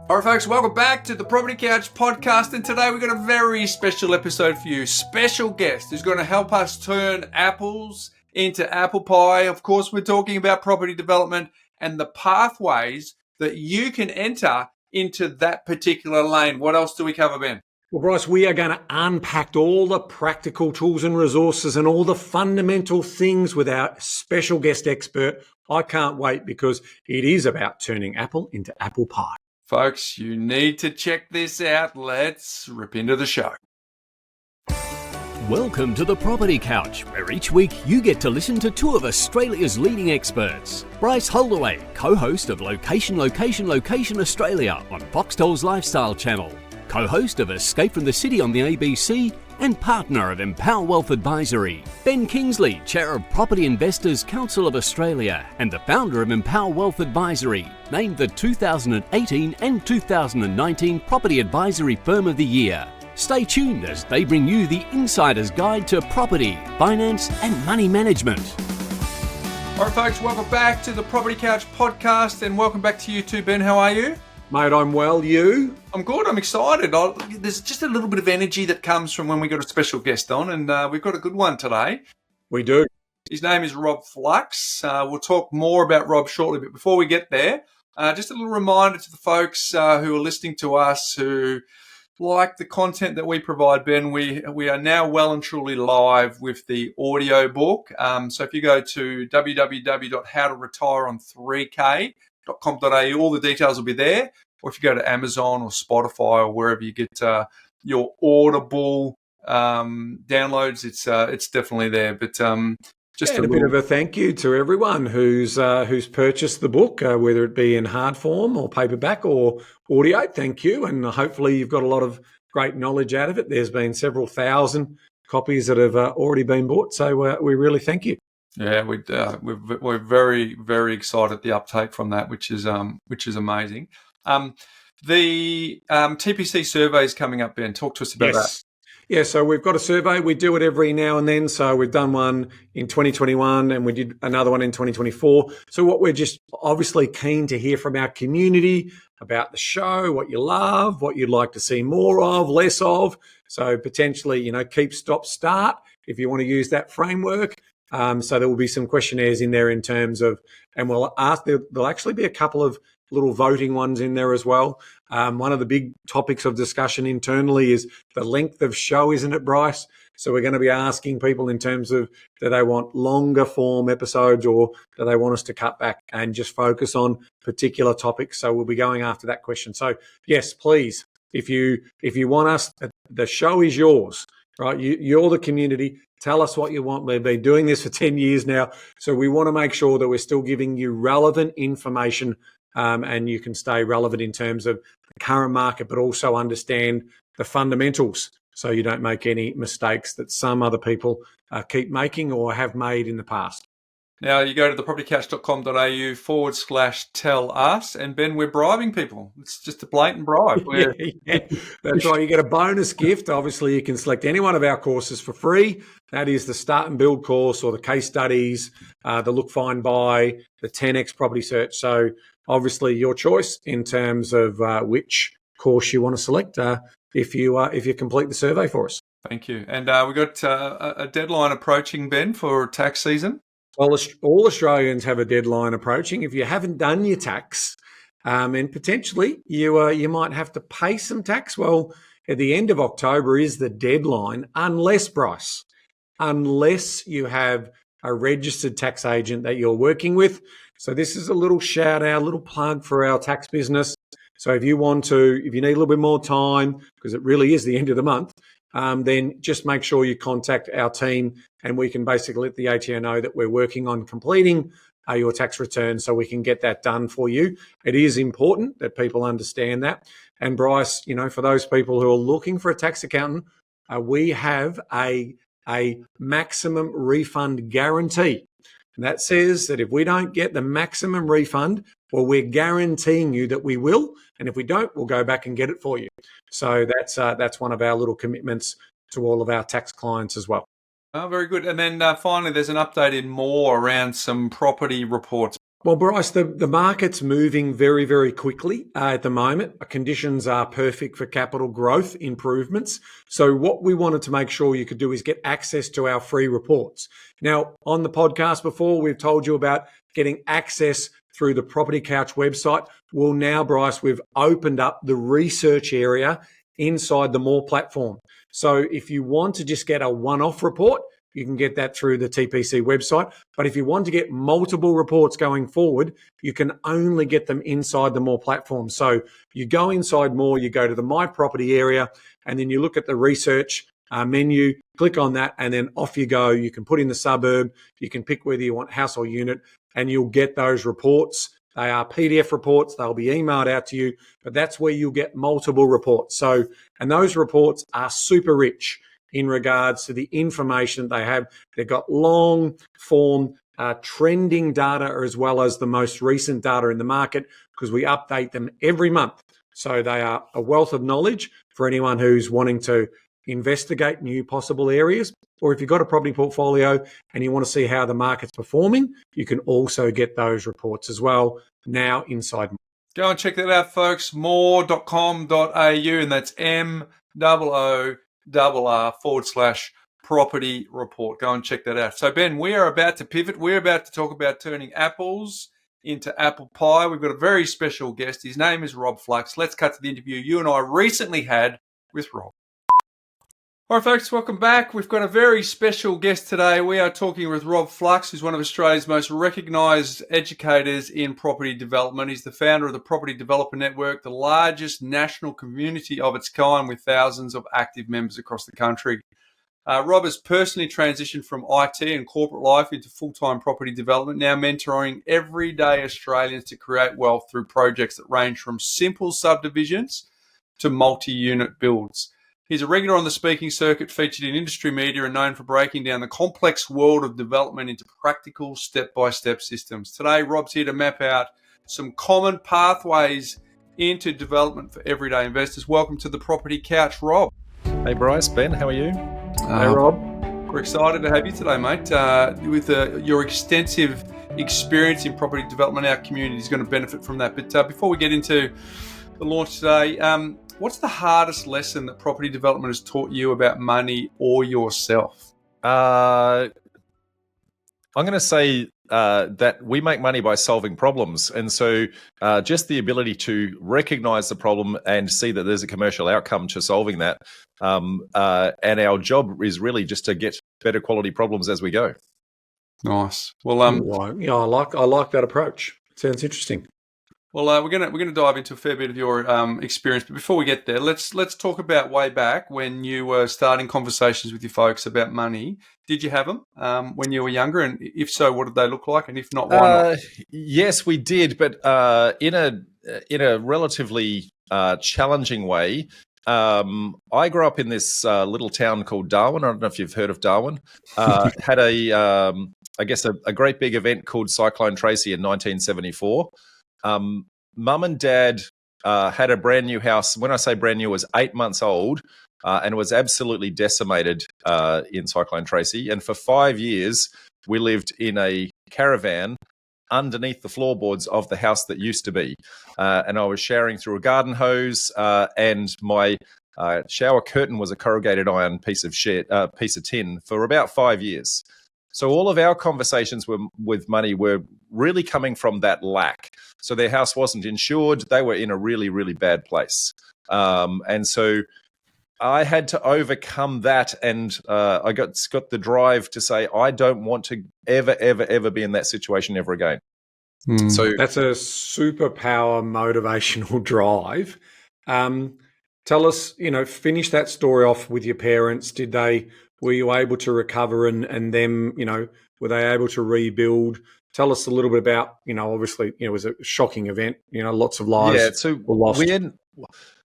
All right, folks, welcome back to the Property Couch podcast. And today we've got a very special episode for you. Special guest who's going to help us turn apples into apple pie. Of course, we're talking about property development and the pathways that you can enter into that particular lane. What else do we cover, Ben? Well, Bryce, we are going to unpack all the practical tools and resources and all the fundamental things with our special guest expert. I can't wait because it is about turning apple into apple pie. Folks, you need to check this out. Let's rip into the show. Welcome to the Property Couch, where each week you get to listen to two of Australia's leading experts. Bryce Holdaway, co-host of Location Australia on Foxtel's Lifestyle Channel, co-host of Escape from the City on the ABC, and partner of Empower Wealth Advisory. Ben Kingsley, chair of Property Investors Council of Australia and the founder of Empower Wealth Advisory, named the 2018 and 2019 Property Advisory Firm of the Year. Stay tuned as they bring you the insider's guide to property, finance and money management. All right, folks, welcome back to the Property Couch podcast, and welcome back to you too, Ben. How are you? Mate, I'm well. You? I'm good. I'm excited. There's just a little bit of energy that comes from when we got a special guest on, and we've got a good one today. We do. His name is Rob Flux. We'll talk more about Rob shortly, but before we get there, just a little reminder to the folks who are listening to us who like the content that we provide, Ben. We are now well and truly live with the audiobook. So if you go to www.howtoretireon3k.com.au, all the details will be there. Or if you go to Amazon or Spotify or wherever you get your Audible downloads, it's definitely there. But just a bit of a thank you to everyone who's purchased the book, whether it be in hard form or paperback or audio. Thank you, and hopefully you've got a lot of great knowledge out of it. There's been several thousand copies that have already been bought, so we really thank you. Yeah, we're very, very excited at the uptake from that, which is amazing. The TPC survey is coming up, Ben. Talk to us about that. Yeah, so we've got a survey. We do it every now and then. So we've done one in 2021 and we did another one in 2024. So what we're just obviously keen to hear from our community about the show, what you love, what you'd like to see more of, less of. So potentially, keep, stop, start if you want to use that framework. So there will be some questionnaires in there in terms of, and we'll ask, there'll actually be a couple of little voting ones in there as well. One of the big topics of discussion internally is the length of show, isn't it, Bryce? So we're going to be asking people in terms of, do they want longer form episodes or do they want us to cut back and just focus on particular topics? So we'll be going after that question. So yes, please, if you want us, the show is yours, right? You're the community. Tell us what you want. We've been doing this for 10 years now. So we want to make sure that we're still giving you relevant information and you can stay relevant in terms of the current market, but also understand the fundamentals so you don't make any mistakes that some other people keep making or have made in the past. Now, you go to thepropertycouch.com.au/tell us, and Ben, we're bribing people. It's just a blatant bribe. Yeah, that's right. You get a bonus gift. Obviously, you can select any one of our courses for free. That is the Start and Build course or the case studies, the Look, Find, Buy, the 10X property search. So obviously your choice in terms of which course you want to select if you complete the survey for us. Thank you. And we've got a deadline approaching, Ben, for tax season. Well, all Australians have a deadline approaching. If you haven't done your tax, and potentially you might have to pay some tax, well, at the end of October is the deadline, unless you have a registered tax agent that you're working with. So this is a little shout out, a little plug for our tax business. So if you need a little bit more time, because it really is the end of the month, then just make sure you contact our team and we can basically let the ATO know that we're working on completing your tax return so we can get that done for you. It is important that people understand that. And Bryce, for those people who are looking for a tax accountant, we have a maximum refund guarantee. And that says that if we don't get the maximum refund, well, we're guaranteeing you that we will. And if we don't, we'll go back and get it for you. So that's one of our little commitments to all of our tax clients as well. Oh, very good. And then finally, there's an update in Moorr around some property reports. Well, Bryce, the market's moving very, very quickly at the moment. Conditions are perfect for capital growth improvements. So what we wanted to make sure you could do is get access to our free reports. Now, on the podcast before, we've told you about getting access through the Property Couch website. Well, now, Bryce, we've opened up the research area inside the Moorr platform. So if you want to just get a one-off report, you can get that through the TPC website. But if you want to get multiple reports going forward, you can only get them inside the Moorr platform. So you go inside Moorr, you go to the My Property area, and then you look at the research menu, click on that, and then off you go. You can put in the suburb, you can pick whether you want house or unit, and you'll get those reports. They are PDF reports. They'll be emailed out to you, but that's where you'll get multiple reports. So, and those reports are super rich in regards to the information they have. They've got long form trending data as well as the most recent data in the market because we update them every month. So they are a wealth of knowledge for anyone who's wanting to investigate new possible areas. Or if you've got a property portfolio and you want to see how the market's performing, you can also get those reports as well now inside. Go and check that out, folks. moorr.com.au, and that's MOOR/property report. Go and check that out. So, Ben, we are about to pivot. We're about to talk about turning apples into apple pie. We've got a very special guest. His name is Rob Flux. Let's cut to the interview you and I recently had with Rob. All right, folks, welcome back. We've got a very special guest today. We are talking with Rob Flux, who's one of Australia's most recognised educators in property development. He's the founder of the Property Developer Network, the largest national community of its kind with thousands of active members across the country. Rob has personally transitioned from IT and corporate life into full-time property development, now mentoring everyday Australians to create wealth through projects that range from simple subdivisions to multi-unit builds. He's a regular on the speaking circuit, featured in industry media and known for breaking down the complex world of development into practical step-by-step systems. Today, Rob's here to map out some common pathways into development for everyday investors. Welcome to the Property Couch, Rob. Hey Bryce, Ben, how are you? Hey, Rob. We're excited to have you today, mate. With your extensive experience in property development, our community is going to benefit from that. But before we get into the launch today, what's the hardest lesson that property development has taught you about money or yourself? I'm going to say that we make money by solving problems. And so just the ability to recognize the problem and see that there's a commercial outcome to solving that. And our job is really just to get better quality problems as we go. Nice. Well, I like that approach. Sounds interesting. Well, we're gonna dive into a fair bit of your experience, but before we get there, let's talk about way back when you were starting conversations with your folks about money. Did you have them when you were younger, and if so, what did they look like? And if not, why not? Yes, we did, but in a relatively challenging way. I grew up in this little town called Darwin. I don't know if you've heard of Darwin. Had a great big event called Cyclone Tracy in 1974. Mum and Dad had a brand new house. When I say brand new, it was 8 months old and was absolutely decimated in Cyclone Tracy. And for 5 years, we lived in a caravan underneath the floorboards of the house that used to be. And I was showering through a garden hose and my shower curtain was a corrugated iron piece of tin for about 5 years. So all of our conversations with money were really coming from that lack. So their house wasn't insured. They were in a really, really bad place. And so I had to overcome that. And I got the drive to say, I don't want to ever be in that situation ever again. So that's a superpower motivational drive. Tell us, finish that story off with your parents. Were you able to recover and them, were they able to rebuild? Tell us a little bit about, obviously, it was a shocking event, lots of lives were lost.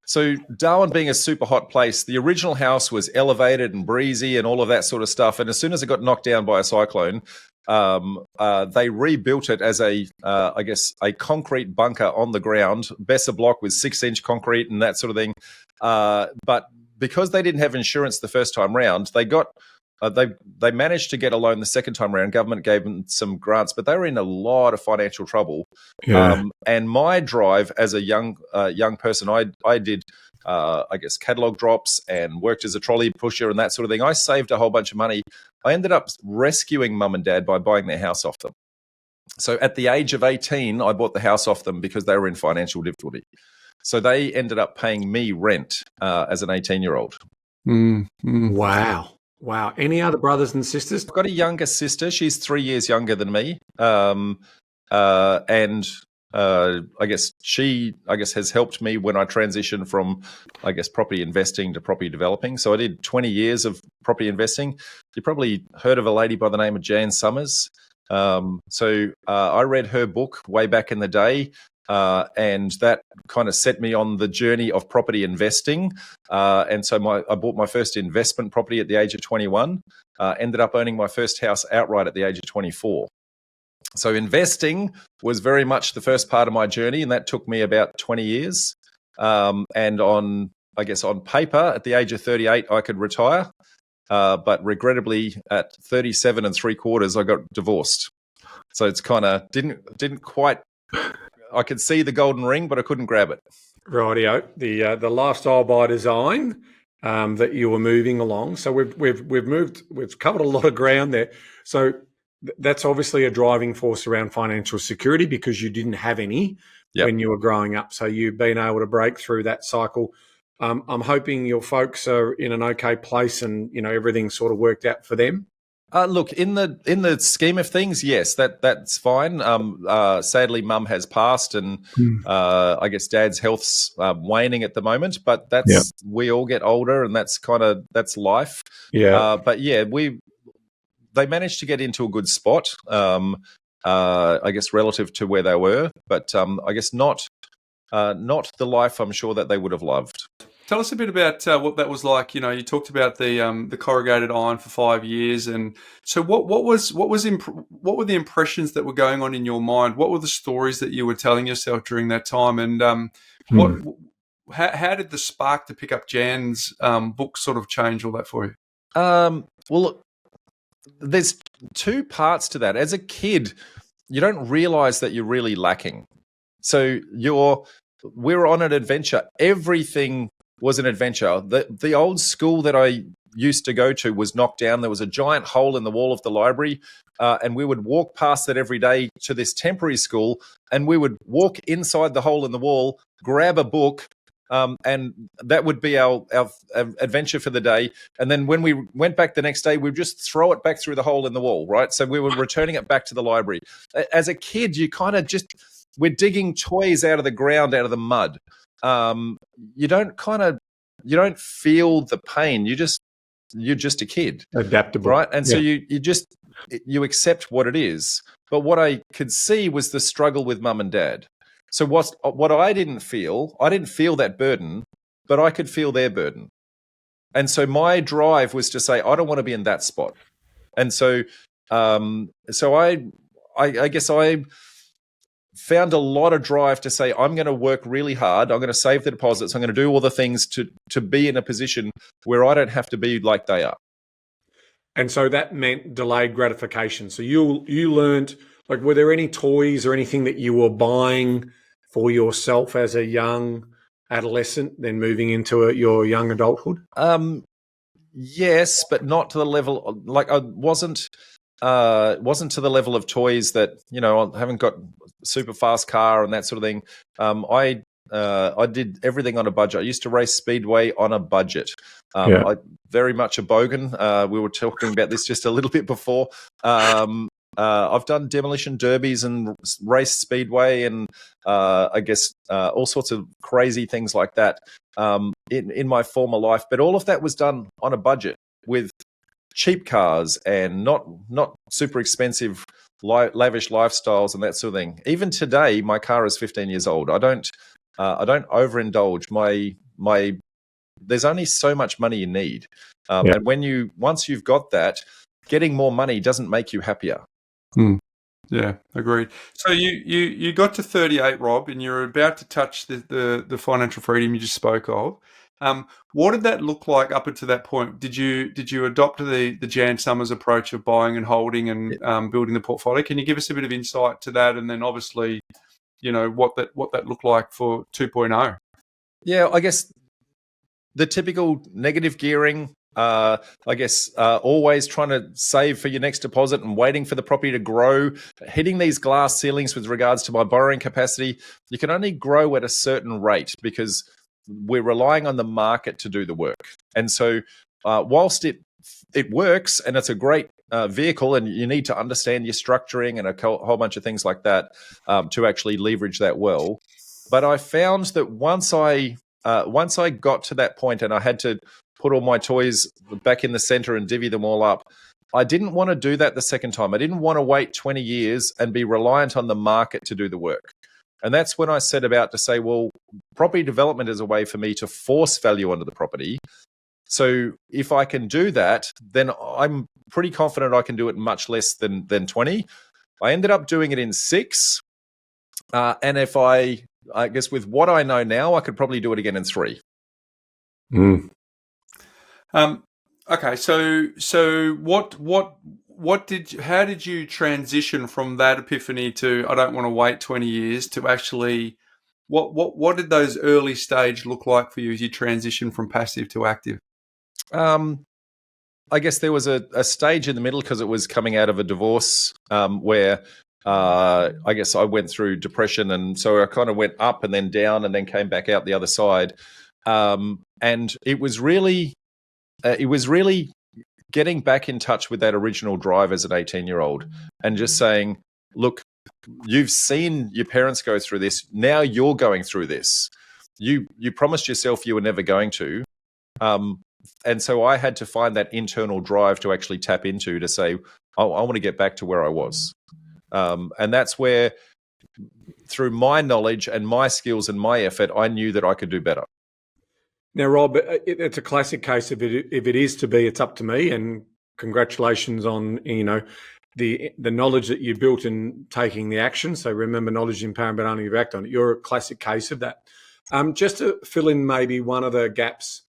So Darwin being a super hot place, the original house was elevated and breezy and all of that sort of stuff. And as soon as it got knocked down by a cyclone, they rebuilt it as a concrete bunker on the ground. Besser block with 6-inch concrete and that sort of thing. But because they didn't have insurance the first time round, they got they managed to get a loan the second time around. Government gave them some grants, but they were in a lot of financial trouble. Yeah. And my drive as a young person, I did I guess catalog drops and worked as a trolley pusher and that sort of thing. I saved a whole bunch of money. I ended up rescuing mum and dad by buying their house off them. So at the age of 18, I bought the house off them because they were in financial difficulty. So they ended up paying me rent as an 18-year-old. Wow. Any other brothers and sisters? I've got a younger sister. She's 3 years younger than me. I guess she has helped me when I transitioned from, property investing to property developing. So I did 20 years of property investing. You probably heard of a lady by the name of Jan Summers. I read her book way back in the day, and that kind of set me on the journey of property investing. And so I bought my first investment property at the age of 21, ended up owning my first house outright at the age of 24. So investing was very much the first part of my journey, and that took me about 20 years. And on paper, at the age of 38, I could retire. But regrettably, at 37 3/4, I got divorced. So it's kind of didn't quite. I could see the golden ring, but I couldn't grab it. Rightio. The lifestyle by design that you were moving along. So we've covered a lot of ground there. So that's obviously a driving force around financial security because you didn't have any when you were growing up. So you've been able to break through that cycle. I'm hoping your folks are in an okay place and everything's sort of worked out for them. Look, in the scheme of things, yes, that's fine. Sadly, Mum has passed, and I guess Dad's health's waning at the moment. But we all get older, and that's life. Yeah. But yeah, they managed to get into a good spot. I guess relative to where they were, but I guess not the life I'm sure that they would have loved. Tell us a bit about what that was like. You talked about the corrugated iron for 5 years, and so what were the impressions that were going on in your mind? What were the stories that you were telling yourself during that time? And how did the spark to pick up Jan's book sort of change all that for you? Well, look, there's two parts to that. As a kid, you don't realize that you're really lacking. So we were on an adventure. Everything was an adventure. The old school that I used to go to was knocked down. There was a giant hole in the wall of the library, and we would walk past it every day to this temporary school, and we would walk inside the hole in the wall, grab a book, and that would be our adventure for the day. And then when we went back the next day, we'd just throw it back through the hole in the wall, right? So we were returning it back to the library. As a kid, you kind of we're digging toys out of the ground, out of the mud. You don't feel the pain. You're just a kid, adaptable, right? And so you accept what it is. But what I could see was the struggle with mum and dad. So what I didn't feel that burden, but I could feel their burden. And so my drive was to say, I don't want to be in that spot. And so I guess I found a lot of drive to say, I'm going to work really hard. I'm going to save the deposits. I'm going to do all the things to be in a position where I don't have to be like they are. And so that meant delayed gratification. So you learned, were there any toys or anything that you were buying for yourself as a young adolescent, then moving into your young adulthood? Yes, but not to the level. I wasn't to the level of toys that I haven't got a super fast car and that sort of thing. I did everything on a budget. I used to race speedway on a budget. I very much a Bogan. We were talking about this just a little bit before. I've done demolition derbies and race speedway and all sorts of crazy things like that in my former life. But all of that was done on a budget with cheap cars and not super expensive, lavish lifestyles and that sort of thing. Even today, my car is 15 years old. I don't overindulge. There's only so much money you need, and once you've got that, getting more money doesn't make you happier. Yeah, agreed. So you got to 38, Rob, and you're about to touch the financial freedom you just spoke of. What did that look like up until that point? Did you adopt the Jan Summers approach of buying and holding and building the portfolio? Can you give us a bit of insight to that, and then obviously, what that looked like for 2.0? Yeah, I guess the typical negative gearing. Always trying to save for your next deposit and waiting for the property to grow, hitting these glass ceilings with regards to my borrowing capacity. You can only grow at a certain rate because we're relying on the market to do the work. And so whilst it works and it's a great vehicle, and you need to understand your structuring and a whole bunch of things like that to actually leverage that well. But I found that once I got to that point and I had to put all my toys back in the center and divvy them all up, I didn't want to do that the second time. I didn't want to wait 20 years and be reliant on the market to do the work. And that's when I set about to say, well, property development is a way for me to force value onto the property. So if I can do that, then I'm pretty confident I can do it much less than 20. I ended up doing it in 6. And if I guess with what I know now, I could probably do it again in 3. Okay, so how did you transition from that epiphany to I don't want to wait 20 years to actually what did those early stage look like for you as you transition from passive to active? I guess there was a stage in the middle because it was coming out of a divorce where I guess I went through depression, and so I kind of went up and then down and then came back out the other side. And it was really getting back in touch with that original drive as an 18-year-old and just saying, look, you've seen your parents go through this. Now you're going through this. You promised yourself you were never going to. And so I had to find that internal drive to actually tap into to say, I want to get back to where I was. And that's where, through my knowledge and my skills and my effort, I knew that I could do better. Now, Rob, it's a classic case of it. If it is to be, it's up to me. And congratulations on the knowledge that you built in taking the action. So remember, knowledge is empowering, but only if you act on it. You're a classic case of that. Just to fill in maybe one of the gaps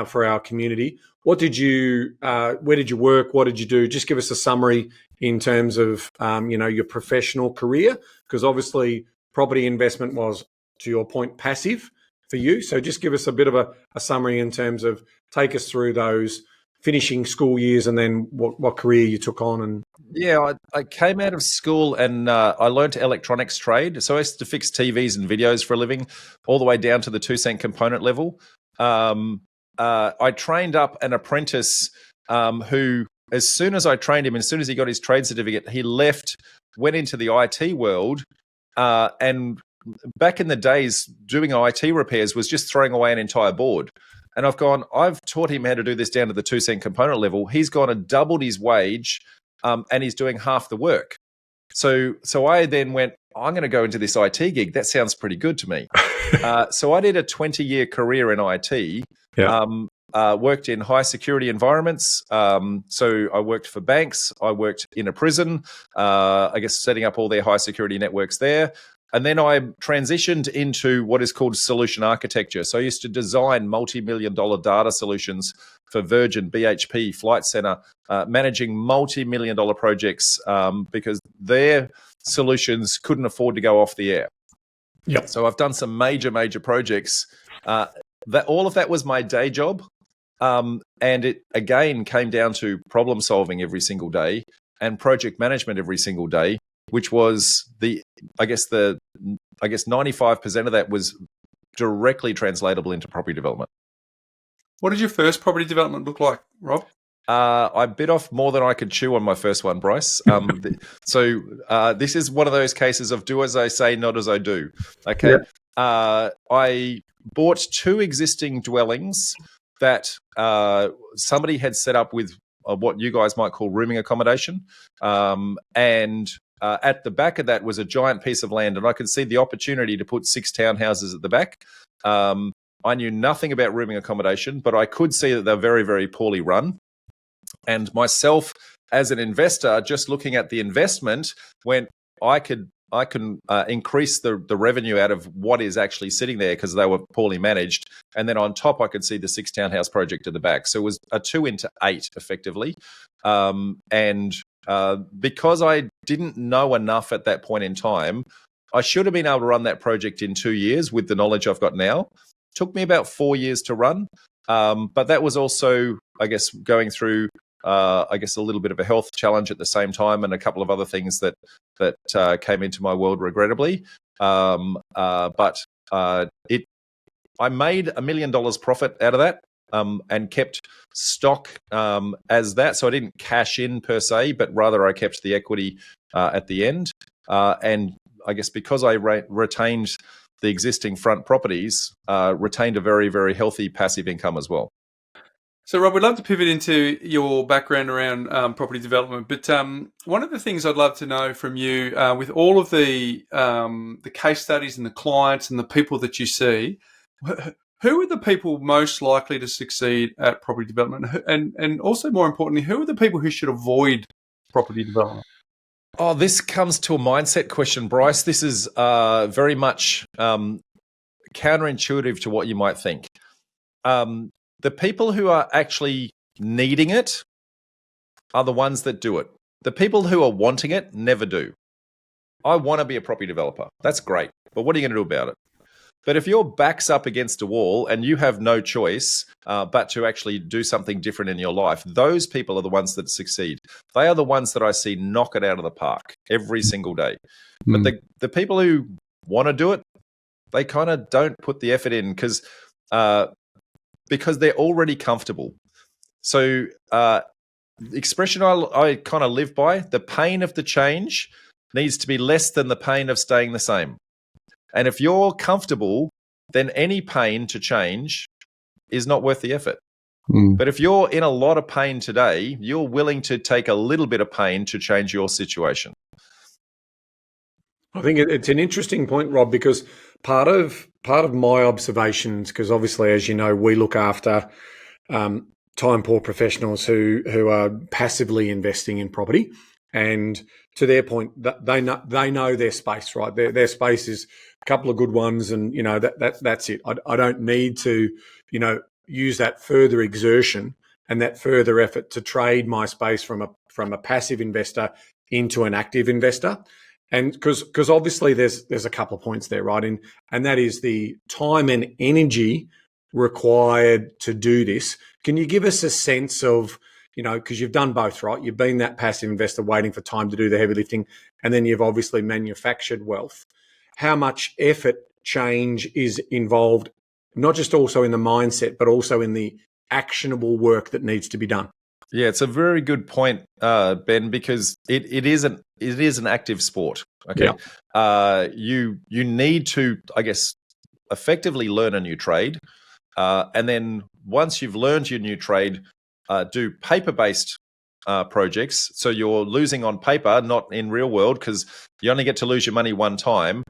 for our community, where did you work? What did you do? Just give us a summary in terms of your professional career, because obviously property investment was, to your point, passive for you. So just give us a bit of a summary in terms of, take us through those finishing school years and then what career you took on. And yeah, I came out of school and I learned electronics trade. So I used to fix TVs and videos for a living, all the way down to the 2-cent component level. I trained up an apprentice who, as soon as I trained him, as soon as he got his trade certificate, he left, went into the IT world, and back in the days, doing IT repairs was just throwing away an entire board. And I've taught him how to do this down to the 2-cent component level. He's gone and doubled his wage, and he's doing half the work. So I then went, I'm going to go into this IT gig. That sounds pretty good to me. So I did a 20-year career in IT. Yeah. Worked in high security environments. So I worked for banks. I worked in a prison, setting up all their high security networks there. And then I transitioned into what is called solution architecture. So I used to design multi-million-dollar data solutions for Virgin, BHP, Flight Centre, managing multi-million-dollar projects because their solutions couldn't afford to go off the air. Yep. So I've done some major projects. All of that was my day job. And it, again, came down to problem solving every single day and project management every single day, which was 95% of that was directly translatable into property development. What did your first property development look like, Rob? I bit off more than I could chew on my first one, Bryce. So this is one of those cases of do as I say, not as I do. Okay. Yeah. I bought 2 existing dwellings that somebody had set up with what you guys might call rooming accommodation. And at the back of that was a giant piece of land, and I could see the opportunity to put 6 townhouses at the back. I knew nothing about rooming accommodation, but I could see that they're very, very poorly run. And myself, as an investor, just looking at the investment, went, I could increase the revenue out of what is actually sitting there because they were poorly managed. And then on top, I could see the 6 townhouse project at the back. So it was a 2 into 8 effectively. Because I didn't know enough at that point in time, I should have been able to run that project in 2 years with the knowledge I've got now. Took me about 4 years to run. But that was also, I guess, going through, a little bit of a health challenge at the same time and a couple of other things that came into my world, regrettably. I made $1 million profit out of that. And kept stock as that. So I didn't cash in per se, but rather I kept the equity at the end. And I guess because I retained the existing front properties, retained a very, very healthy passive income as well. So, Rob, we'd love to pivot into your background around property development. But one of the things I'd love to know from you, with all of the case studies and the clients and the people that you see, who are the people most likely to succeed at property development? And also, more importantly, who are the people who should avoid property development? Oh, this comes to a mindset question, Bryce. This is very much counterintuitive to what you might think. The people who are actually needing it are the ones that do it. The people who are wanting it never do. I want to be a property developer. That's great. But what are you going to do about it? But if your back's up against a wall and you have no choice but to actually do something different in your life, those people are the ones that succeed. They are the ones that I see knock it out of the park every single day. But the people who want to do it, they kind of don't put the effort in because they're already comfortable. So the expression I kind of live by, the pain of the change needs to be less than the pain of staying the same. And if you're comfortable, then any pain to change is not worth the effort. But if you're in a lot of pain today, you're willing to take a little bit of pain to change your situation. I think it's an interesting point, Rob, because part of my observations, because obviously, as you know, we look after time poor professionals who are passively investing in property, and to their point, they know their space, right? Their space is a couple of good ones, and that's it. I don't need to use that further exertion and that further effort to trade my space from a passive investor into an active investor. And because obviously there's a couple of points there, right? And that is the time and energy required to do this. Can you give us a sense of, because you've done both, right? You've been that passive investor waiting for time to do the heavy lifting, and then you've obviously manufactured wealth. How much effort change is involved, not just also in the mindset, but also in the actionable work that needs to be done? Yeah, it's a very good point, Ben, because it is an active sport. Okay, yeah. You need to, I guess, effectively learn a new trade, and then once you've learned your new trade, do paper-based projects. So you're losing on paper, not in real world, because you only get to lose your money one time.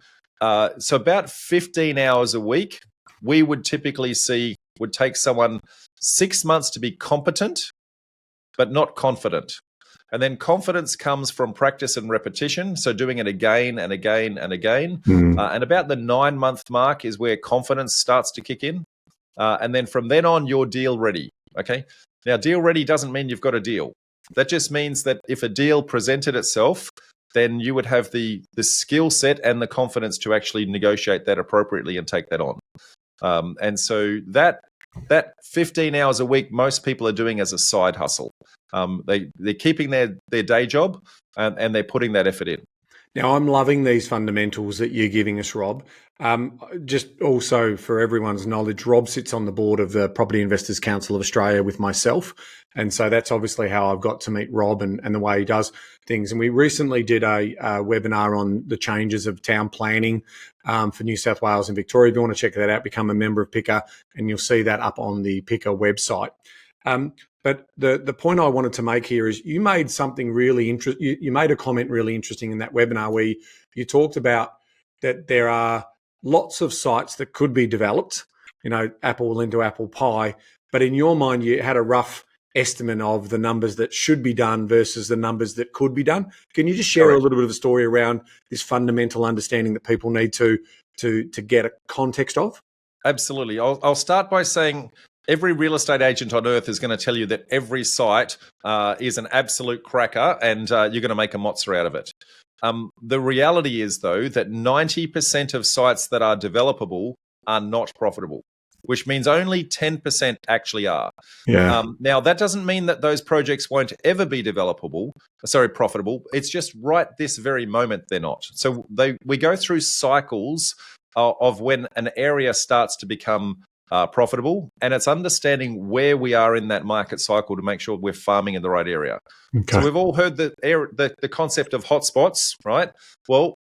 So about 15 hours a week, we would typically see would take someone 6 months to be competent, but not confident. And then confidence comes from practice and repetition. So doing it again and again and again. And about the 9-month mark is where confidence starts to kick in. And then from then on, you're deal ready. Okay. Now, deal ready doesn't mean you've got a deal. That just means that if a deal presented itself, then you would have the skill set and the confidence to actually negotiate that appropriately and take that on. And so that 15 hours a week, most people are doing as a side hustle. They're keeping their day job and they're putting that effort in. Now, I'm loving these fundamentals that you're giving us, Rob. Just also for everyone's knowledge, Rob sits on the board of the Property Investors Council of Australia with myself. And so that's obviously how I've got to meet Rob and the way he does things. And we recently did a webinar on the changes of town planning for New South Wales and Victoria. If you want to check that out, become a member of PICA, and you'll see that up on the PICA website. But the point I wanted to make here is you made something really interesting. You made a comment really interesting in that webinar where you talked about that there are lots of sites that could be developed, apple into apple pie. But in your mind, you had a rough estimate of the numbers that should be done versus the numbers that could be done. Can you just share Correct. a little bit of a story around this fundamental understanding that people need to get a context of? Absolutely. I'll start by saying every real estate agent on earth is going to tell you that every site is an absolute cracker and you're going to make a mozza out of it. The reality is, though, that 90% of sites that are developable are not profitable, which means only 10% actually are. Yeah. Now, that doesn't mean that those projects won't ever be profitable. It's just right this very moment they're not. So we go through cycles of when an area starts to become profitable, and it's understanding where we are in that market cycle to make sure we're farming in the right area. Okay. So we've all heard the concept of hotspots, right? Well,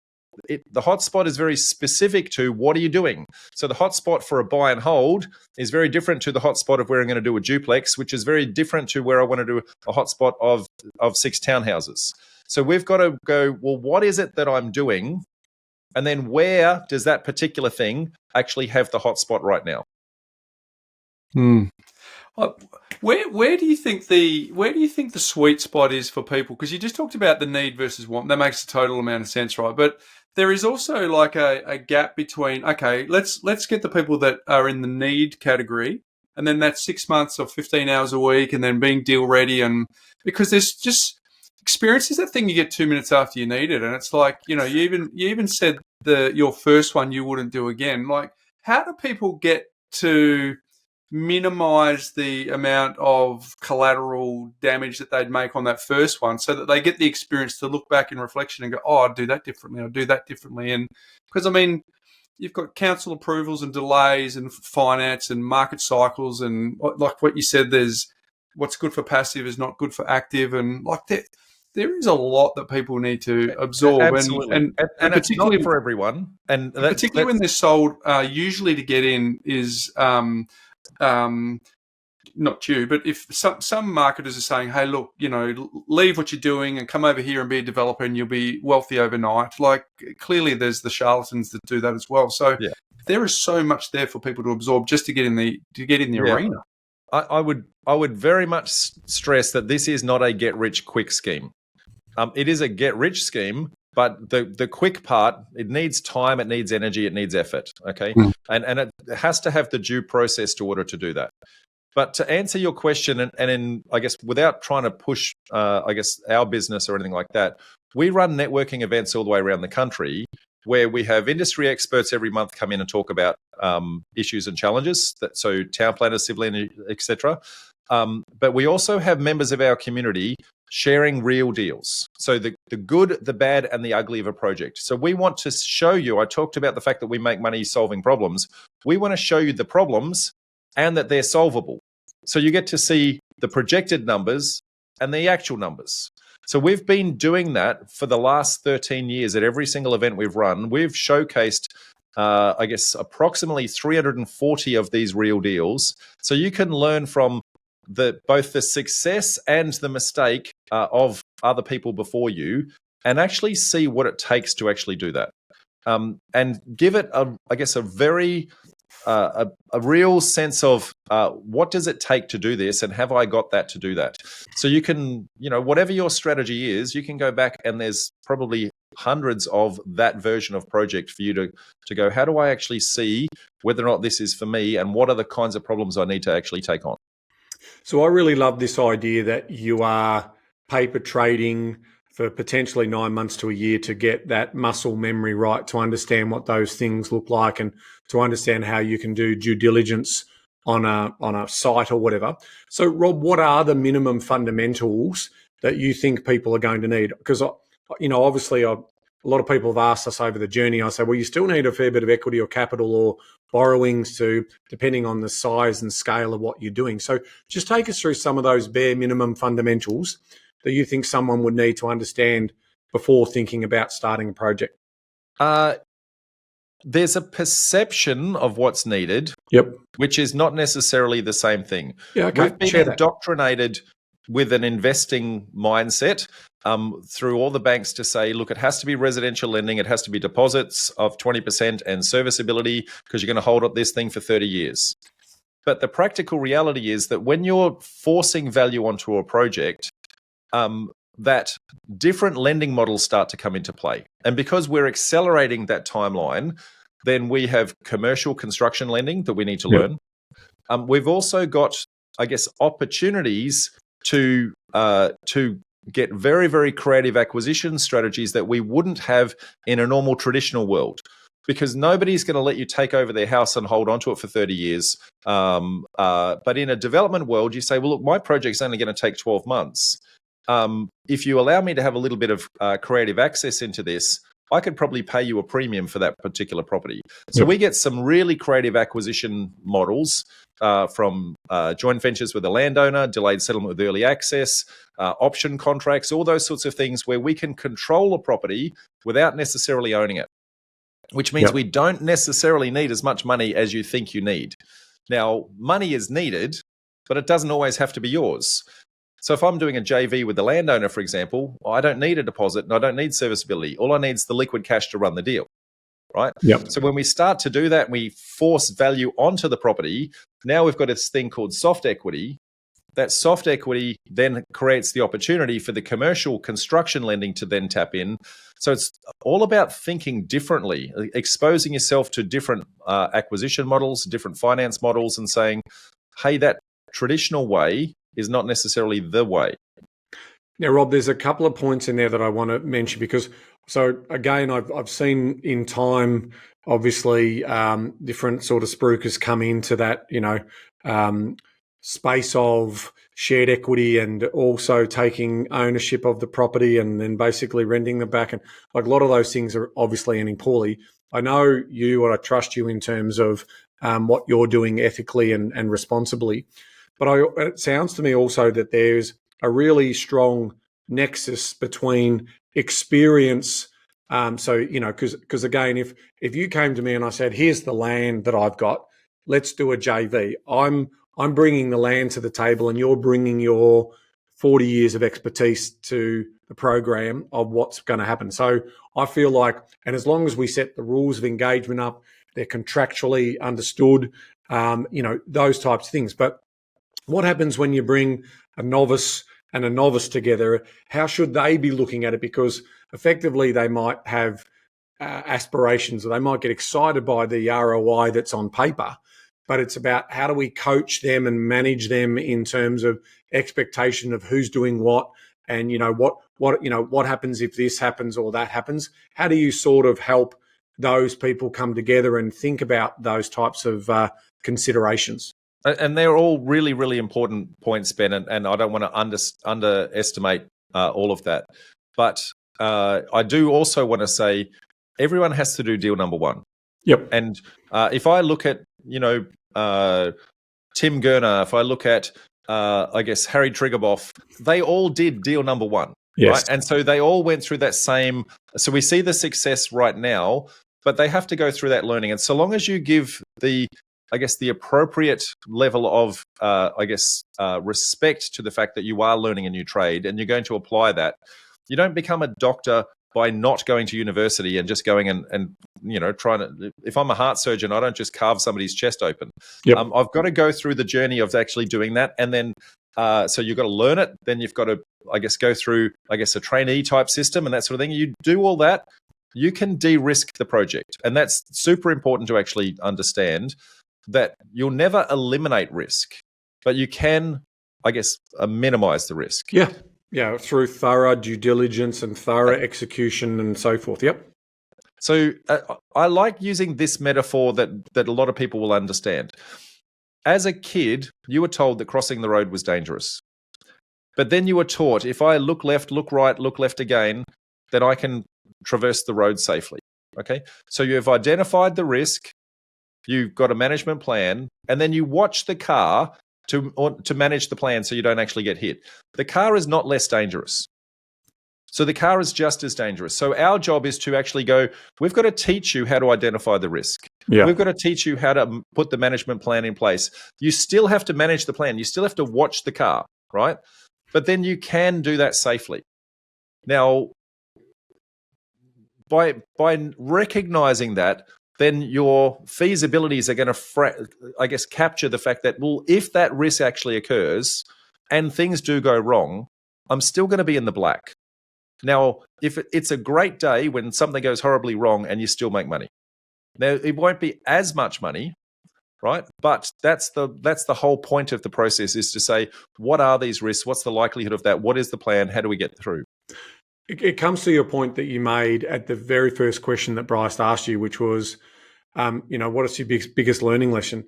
the hotspot is very specific to what are you doing. So the hotspot for a buy and hold is very different to the hotspot of where I'm going to do a duplex, which is very different to where I want to do a hotspot of 6 townhouses. So we've got to go, well, what is it that I'm doing? And then where does that particular thing actually have the hotspot right now? Where do you think the sweet spot is for people? Because you just talked about the need versus want. That makes a total amount of sense, right? But there is also like a gap between, okay, let's get the people that are in the need category, and then that's 6 months or 15 hours a week, and then being deal ready, and because there's just experience is that thing you get 2 minutes after you need it, and it's like, you even said your first one you wouldn't do again. Like, how do people get to minimize the amount of collateral damage that they'd make on that first one so that they get the experience to look back in reflection and go, oh, I'd do that differently, I'll do that differently. And because, I mean, you've got council approvals and delays and finance and market cycles, and like what you said, there's what's good for passive is not good for active, and like there is a lot that people need to absorb. Absolutely. And it's not for everyone. And particularly when they're sold, usually to get in is not you, but if some marketers are saying, hey, look, leave what you're doing and come over here and be a developer and you'll be wealthy overnight. Like, clearly there's the charlatans that do that as well. So there is so much there for people to absorb just to get in the arena. I would very much stress that this is not a get rich quick scheme. It is a get rich scheme, but the quick part, it needs time, it needs energy, it needs effort. Okay. And it has to have the due process to order to do that. But to answer your question, and in, I guess, without trying to push, our business or anything like that, we run networking events all the way around the country where we have industry experts every month come in and talk about issues and challenges. So town planners, civil engineers, etc. But we also have members of our community sharing real deals. So the good, the bad, and the ugly of a project. So we want to show you, I talked about the fact that we make money solving problems. We want to show you the problems and that they're solvable. So you get to see the projected numbers and the actual numbers. So we've been doing that for the last 13 years at every single event we've run. We've showcased, approximately 340 of these real deals. So you can learn from both the success and the mistake of other people before you, and actually see what it takes to actually do that, and give it a real sense of what does it take to do this, and have I got that to do that? So you can, whatever your strategy is, you can go back and there's probably hundreds of that version of project for you to go, how do I actually see whether or not this is for me, and what are the kinds of problems I need to actually take on? So I really love this idea that you are paper trading for potentially 9 months to a year to get that muscle memory right, to understand what those things look like and to understand how you can do due diligence on a site or whatever. So Rob, what are the minimum fundamentals that you think people are going to need? Because, obviously a lot of people have asked us over the journey. I say, well, you still need a fair bit of equity or capital or borrowings depending on the size and scale of what you're doing. So just take us through some of those bare minimum fundamentals that you think someone would need to understand before thinking about starting a project. There's a perception of what's needed, which is not necessarily the same thing. Yeah, okay. We've been indoctrinated with an investing mindset through all the banks to say, look, it has to be residential lending, it has to be deposits of 20% and serviceability because you're going to hold up this thing for 30 years. But the practical reality is that when you're forcing value onto a project, that different lending models start to come into play. And because we're accelerating that timeline, then we have commercial construction lending that we need to learn. We've also got, I guess, opportunities to get very, very creative acquisition strategies that we wouldn't have in a normal traditional world, because nobody's going to let you take over their house and hold onto it for 30 years. But in a development world, you say, well, look, my project's only going to take 12 months. If you allow me to have a little bit of creative access into this, I could probably pay you a premium for that particular property. So we get some really creative acquisition models from joint ventures with the landowner, delayed settlement with early access, option contracts, all those sorts of things where we can control a property without necessarily owning it, which means we don't necessarily need as much money as you think you need. Now, money is needed, but it doesn't always have to be yours. So if I'm doing a JV with the landowner, for example, I don't need a deposit and I don't need serviceability. All I need is the liquid cash to run the deal, right? So when we start to do that, we force value onto the property. Now we've got this thing called soft equity. That soft equity then creates the opportunity for the commercial construction lending to then tap in. So it's all about thinking differently, exposing yourself to different acquisition models, different finance models, and saying, hey, that traditional way is not necessarily the way. Now, Rob, there's a couple of points in there that I want to mention because, so again, I've seen in time, obviously, different sort of spruikers come into that, space of shared equity and also taking ownership of the property and then basically renting them back. And like a lot of those things are obviously ending poorly. I know you, or I trust you in terms of what you're doing ethically and responsibly. But it sounds to me also that there's a really strong nexus between experience. Because again, if you came to me and I said, here's the land that I've got, let's do a JV. I'm bringing the land to the table and you're bringing your 40 years of expertise to the program of what's going to happen. So I feel like, and as long as we set the rules of engagement up, they're contractually understood, those types of things. But what happens when you bring a novice and a novice together? How should they be looking at it? Because effectively they might have aspirations, or they might get excited by the ROI that's on paper, but it's about how do we coach them and manage them in terms of expectation of who's doing what, and what happens if this happens or that happens. How do you sort of help those people come together and think about those types of considerations? And they're all really, really important points, Ben, and I don't want to underestimate all of that. But I do also want to say everyone has to do deal number one. Yep. And if I look at, Tim Gurner, if I look at, Harry Triggerboff, they all did deal number one. Yes. Right? And so they all went through that same. So we see the success right now, but they have to go through that learning. And so long as you give the appropriate level of, respect to the fact that you are learning a new trade and you're going to apply that. You don't become a doctor by not going to university and just going and trying to, if I'm a heart surgeon, I don't just carve somebody's chest open. Yep. I've got to go through the journey of actually doing that. And then, so you've got to learn it. Then you've got to, go through, a trainee type system and that sort of thing. You do all that, you can de-risk the project. And that's super important to actually understand, that you'll never eliminate risk, but you can, minimize the risk. Yeah. Yeah. Through thorough due diligence and thorough execution and so forth. Yep. So I like using this metaphor that a lot of people will understand. As a kid, you were told that crossing the road was dangerous. But then you were taught, if I look left, look right, look left again, then I can traverse the road safely. Okay. So you've identified the risk. You've got a management plan, and then you watch the car to manage the plan so you don't actually get hit. The car is not less dangerous. So the car is just as dangerous. So our job is to actually go, we've got to teach you how to identify the risk. Yeah. We've got to teach you how to put the management plan in place. You still have to manage the plan. You still have to watch the car, right? But then you can do that safely. Now, by recognizing that, then your feasibilities are going to, capture the fact that, well, if that risk actually occurs and things do go wrong, I'm still going to be in the black. Now, if it's a great day when something goes horribly wrong and you still make money. Now, it won't be as much money, right? But that's the whole point of the process, is to say, what are these risks? What's the likelihood of that? What is the plan? How do we get through? It comes to your point that you made at the very first question that Bryce asked you, which was, what is your biggest learning lesson?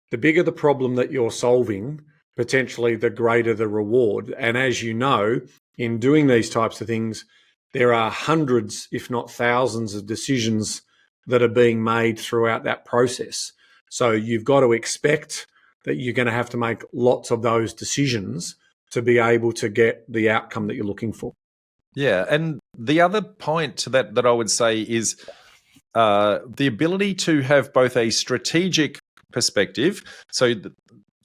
The bigger the problem that you're solving, potentially the greater the reward. And as you know, in doing these types of things, there are hundreds, if not thousands, of decisions that are being made throughout that process. So you've got to expect that you're going to have to make lots of those decisions to be able to get the outcome that you're looking for. Yeah, and the other point to that I would say is the ability to have both a strategic perspective, so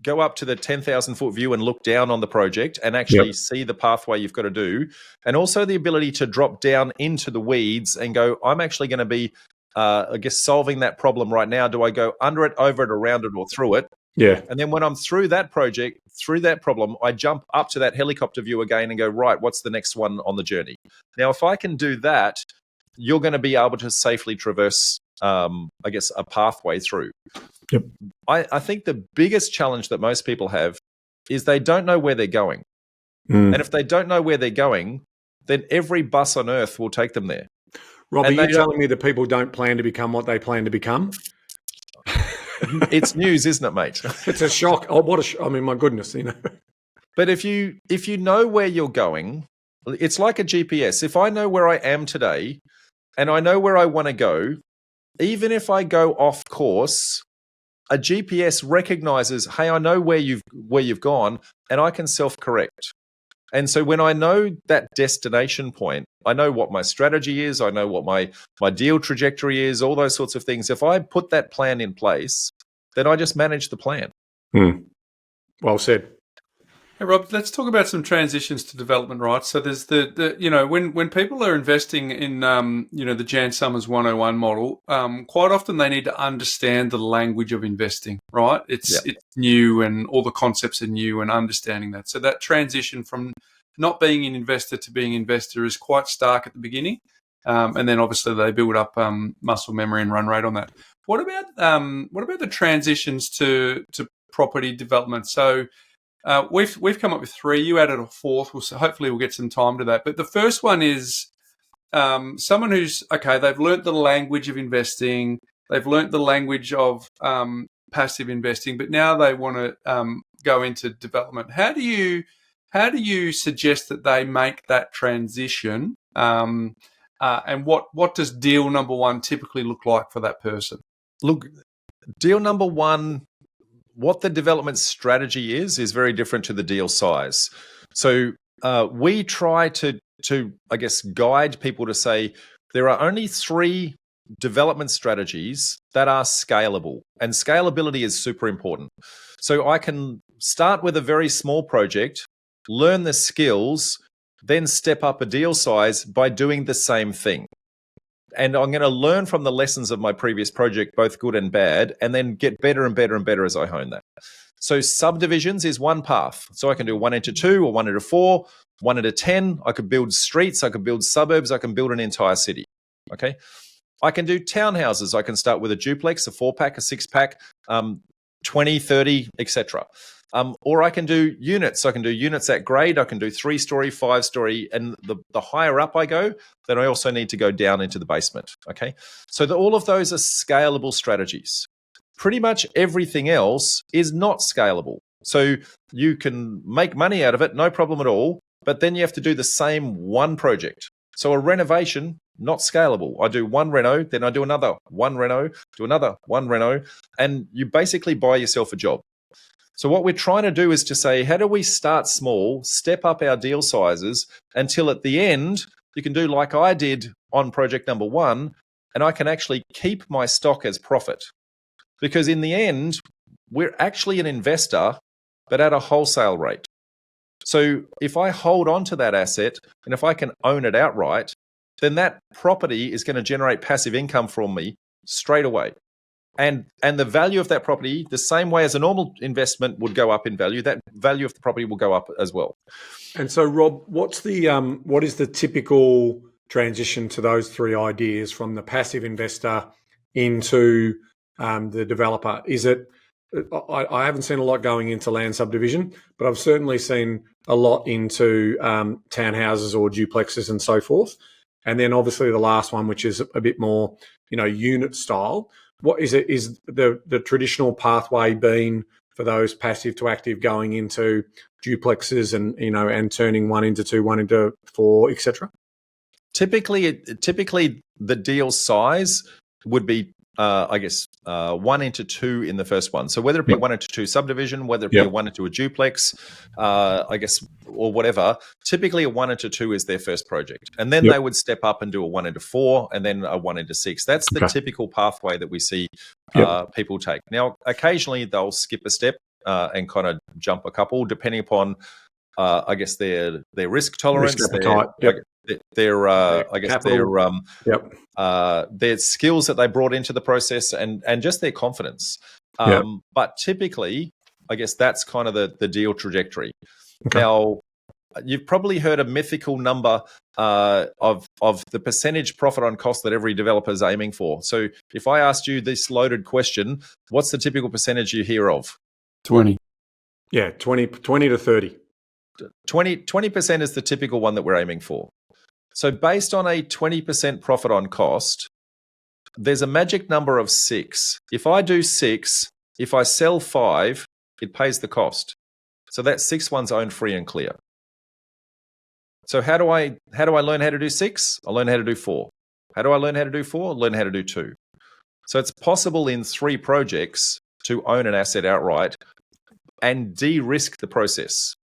go up to the 10,000-foot view and look down on the project and actually see the pathway you've got to do, and also the ability to drop down into the weeds and go, I'm actually going to be, solving that problem right now. Do I go under it, over it, around it, or through it? Yeah. And then when I'm through that project, through that problem, I jump up to that helicopter view again and go, right, what's the next one on the journey? Now, if I can do that, you're going to be able to safely traverse, a pathway through. Yep. I think the biggest challenge that most people have is they don't know where they're going. And if they don't know where they're going, then every bus on earth will take them there. Rob, are you telling me that people don't plan to become what they plan to become? It's news, isn't it, mate? It's a shock. Oh, my goodness, But if you know where you're going, it's like a GPS. If I know where I am today and I know where I want to go, even if I go off course, a GPS recognizes, hey, I know where you've gone, and I can self-correct. And so when I know that destination point, I know what my strategy is, I know what my deal trajectory is, all those sorts of things. If I put that plan in place, then I just manage the plan. Well said. Hey Rob, let's talk about some transitions to development rights. So there's when people are investing in the Jan Summers 101 model, quite often they need to understand the language of investing, right? It's new and all the concepts are new, and understanding that. So that transition from not being an investor to being an investor is quite stark at the beginning, and then obviously they build up muscle memory and run rate on that. What about the transitions to property development? So we've come up with three. You added a fourth. Hopefully we'll get some time to that. But the first one is someone who's, they've learnt the language of investing. They've learnt the language of passive investing, but now they want to go into development. How do you suggest that they make that transition? And what does deal number one typically look like for that person? Look, deal number one, what the development strategy is very different to the deal size. So we try to guide people to say there are only 3 development strategies that are scalable, and scalability is super important. So I can start with a very small project, learn the skills, then step up a deal size by doing the same thing. And I'm going to learn from the lessons of my previous project, both good and bad, and then get better and better and better as I hone that. So subdivisions is one path. So I can do 1 into 2 or 1 into 4, 1 into 10. I could build streets. I could build suburbs. I can build an entire city. Okay. I can do townhouses. I can start with a duplex, a 4-pack, a 6-pack, 20, 30, etc. Or I can do units. I can do units at grade. I can do 3-story, 5-story, and the higher up I go, then I also need to go down into the basement. Okay, so all of those are scalable strategies. Pretty much everything else is not scalable. So you can make money out of it, no problem at all, but then you have to do the same one project. So a renovation, not scalable. I do one reno, then I do another one reno, do another one reno, and you basically buy yourself a job. So what we're trying to do is to say, how do we start small, step up our deal sizes until at the end, you can do like I did on project number 1, and I can actually keep my stock as profit. Because in the end, we're actually an investor, but at a wholesale rate. So if I hold on to that asset, and if I can own it outright, then that property is going to generate passive income from me straight away. And the value of that property, the same way as a normal investment would go up in value, that value of the property will go up as well. And so, Rob, what is the typical transition to those three ideas from the passive investor into the developer? Is it? I haven't seen a lot going into land subdivision, but I've certainly seen a lot into townhouses or duplexes and so forth. And then obviously the last one, which is a bit more, unit style. What is it? Is the traditional pathway been for those passive to active going into duplexes and turning one into two, one into four, etc.? Typically the deal size would be 1 into 2 in the first one. So whether it be 1 into 2 subdivision, whether it be a 1 into a duplex, or whatever, typically a 1 into 2 is their first project. And then they would step up and do a 1 into 4 and then a 1 into 6. That's the typical pathway that we see people take. Now, occasionally they'll skip a step and kind of jump a couple, depending upon, their risk tolerance, their skills that they brought into the process and just their confidence. But typically, I guess that's kind of the deal trajectory. Okay. Now, you've probably heard a mythical number of the percentage profit on cost that every developer is aiming for. So if I asked you this loaded question, what's the typical percentage you hear of? 20. Yeah, 20 to 30. 20% is the typical one that we're aiming for. So based on a 20% profit on cost, there's a magic number of 6. If I do 6, if I sell 5, it pays the cost. So that 6 one's owned free and clear. So how do I learn how to do 6? I learn how to do 4. How do I learn how to do 4? I learn how to do 2. So it's possible in 3 projects to own an asset outright and de-risk the process.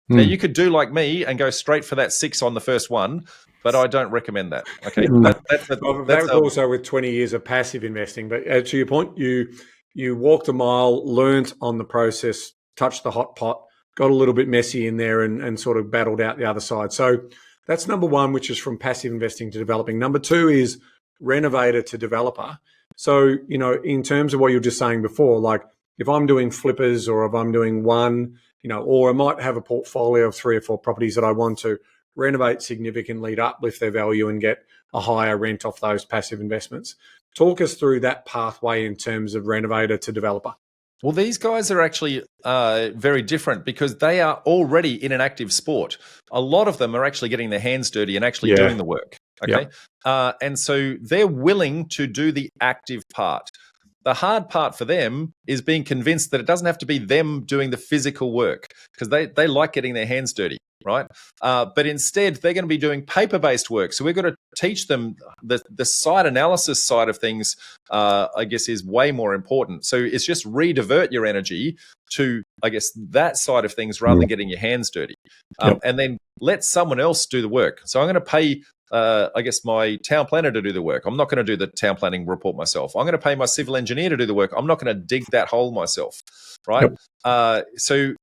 Now, you could do like me and go straight for that 6 on the first one, but I don't recommend that. Okay, that was also with 20 years of passive investing. But to your point, you walked a mile, learnt on the process, touched the hot pot, got a little bit messy in there, and sort of battled out the other side. So that's number one, which is from passive investing to developing. Number 2 is renovator to developer. So in terms of what you were just saying before, like if I'm doing flippers or if I'm doing one. Or I might have a portfolio of 3 or 4 properties that I want to renovate significantly to uplift their value and get a higher rent off those passive investments. Talk us through that pathway in terms of renovator to developer. Well, these guys are actually very different because they are already in an active sport. A lot of them are actually getting their hands dirty and actually doing the work. Okay, and so they're willing to do the active part. The hard part for them is being convinced that it doesn't have to be them doing the physical work because they like getting their hands dirty, right? But instead, they're going to be doing paper-based work. So we've got to teach them the site analysis side of things, I guess, is way more important. So it's just redivert your energy to, I guess, that side of things rather than getting your hands dirty. And then let someone else do the work. So I'm going to pay my town planner to do the work. I'm not going to do the town planning report myself. I'm going to pay my civil engineer to do the work. I'm not going to dig that hole myself, right? So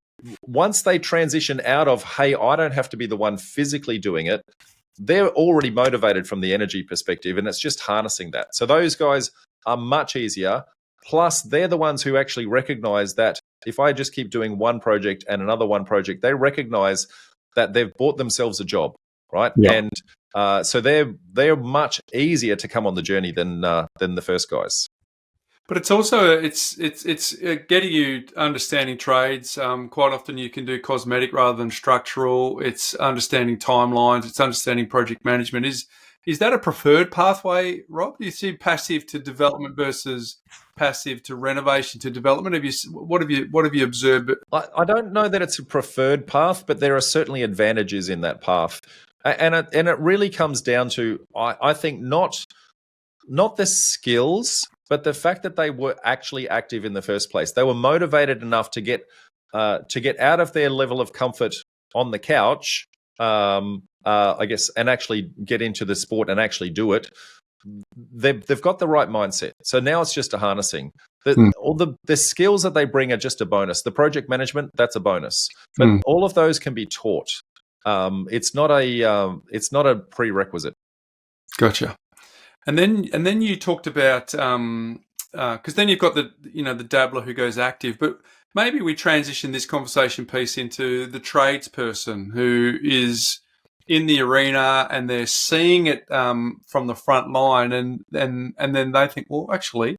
once they transition out of, hey, I don't have to be the one physically doing it, they're already motivated from the energy perspective, and it's just harnessing that. So those guys are much easier. Plus, they're the ones who actually recognize that if I just keep doing one project and another one project, they recognize that they've bought themselves a job, right? And so they're much easier to come on the journey than the first guys. But it's also it's getting you understanding trades. Quite often you can do cosmetic rather than structural. It's understanding timelines. It's understanding project management. Is that a preferred pathway, Rob? Do you see passive to development versus passive to renovation to development? What have you observed? I don't know that it's a preferred path, but there are certainly advantages in that path. And it really comes down to, I think, not the skills, but the fact that they were actually active in the first place. They were motivated enough to get out of their level of comfort on the couch, I guess, and actually get into the sport and actually do it. They've got the right mindset. So now it's just a harnessing. All the skills that they bring are just a bonus. The project management, that's a bonus. But all of those can be taught. It's not a prerequisite. Gotcha. And then you talked about because then you've got the dabbler who goes active, but maybe we transition this conversation piece into the tradesperson who is in the arena and they're seeing it from the front line, and then they think, well, actually,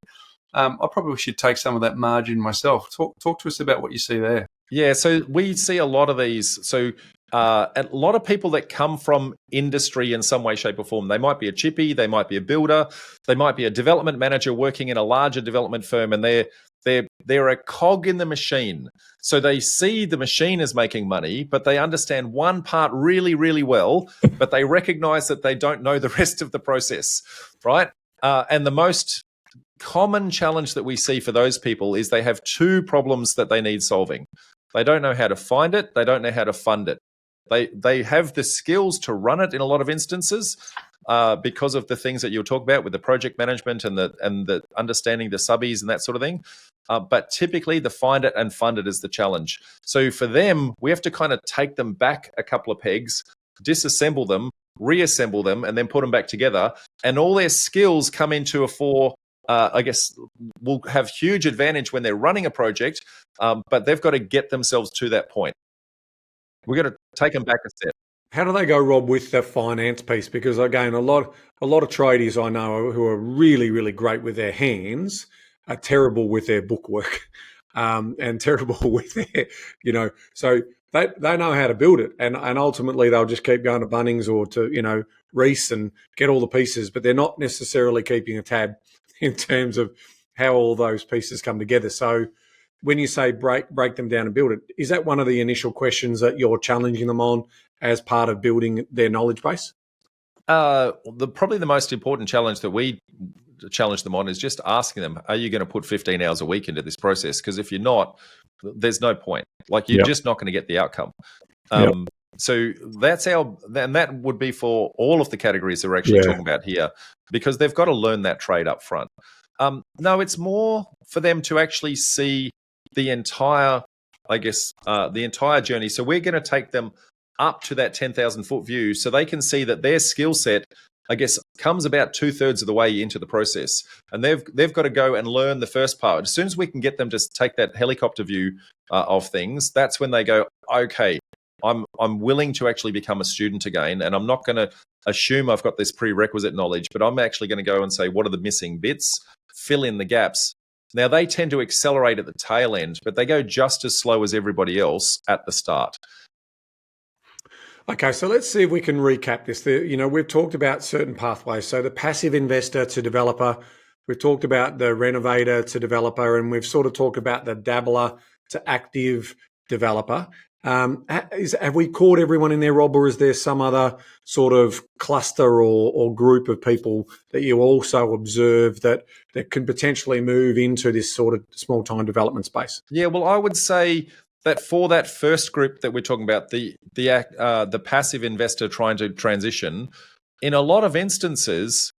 I probably should take some of that margin myself. Talk to us about what you see there. Yeah, so we see a lot of these. So a lot of people that come from industry in some way, shape, or form. They might be a chippy, they might be a builder, they might be a development manager working in a larger development firm, and they're a cog in the machine. So they see the machine as making money, but they understand one part really, really well, but they recognize that they don't know the rest of the process, right? And the most common challenge that we see for those people is they have two problems that they need solving. They don't know how to find it. They don't know how to fund it. They have the skills to run it in a lot of instances because of the things that you'll talk about with the project management and the understanding the subbies and that sort of thing. But typically the find it and fund it is the challenge. So for them, we have to kind of take them back a couple of pegs, disassemble them, reassemble them, and then put them back together. And all their skills come into a fore. I guess will have huge advantage when they're running a project, but they've got to get themselves to that point. We've got to take them back a step. How do they go, Rob, with the finance piece? Because again, a lot of tradies I know who are really, really great with their hands are terrible with their bookwork, and terrible with their, so they know how to build it, and ultimately they'll just keep going to Bunnings or to Reese and get all the pieces, but they're not necessarily keeping a tab in terms of how all those pieces come together. So when you say break them down and build it, is that one of the initial questions that you're challenging them on as part of building their knowledge base? Probably the most important challenge that we challenge them on is just asking them, are you going to put 15 hours a week into this process? Because if you're not, there's no point. Like you're just not going to get the outcome. So that's and that would be for all of the categories that we're actually talking about here, because they've got to learn that trade up front. No, it's more for them to actually see the entire, the entire journey. So we're going to take them up to that 10,000 foot view so they can see that their skill set, comes about 2/3 of the way into the process. And they've got to go and learn the first part. As soon as we can get them to take that helicopter view of things, that's when they go, okay, I'm willing to actually become a student again, and I'm not going to assume I've got this prerequisite knowledge, but I'm actually going to go and say, what are the missing bits? Fill in the gaps. Now, they tend to accelerate at the tail end, but they go just as slow as everybody else at the start. Okay, so let's see if we can recap this. We've talked about certain pathways. So the passive investor to developer, we've talked about the renovator to developer, and we've sort of talked about the dabbler to active developer. Have we caught everyone in there, Rob, or is there some other sort of cluster or group of people that you also observe that can potentially move into this sort of small-time development space? Yeah, well, I would say that for that first group that we're talking about, the passive investor trying to transition, in a lot of instances,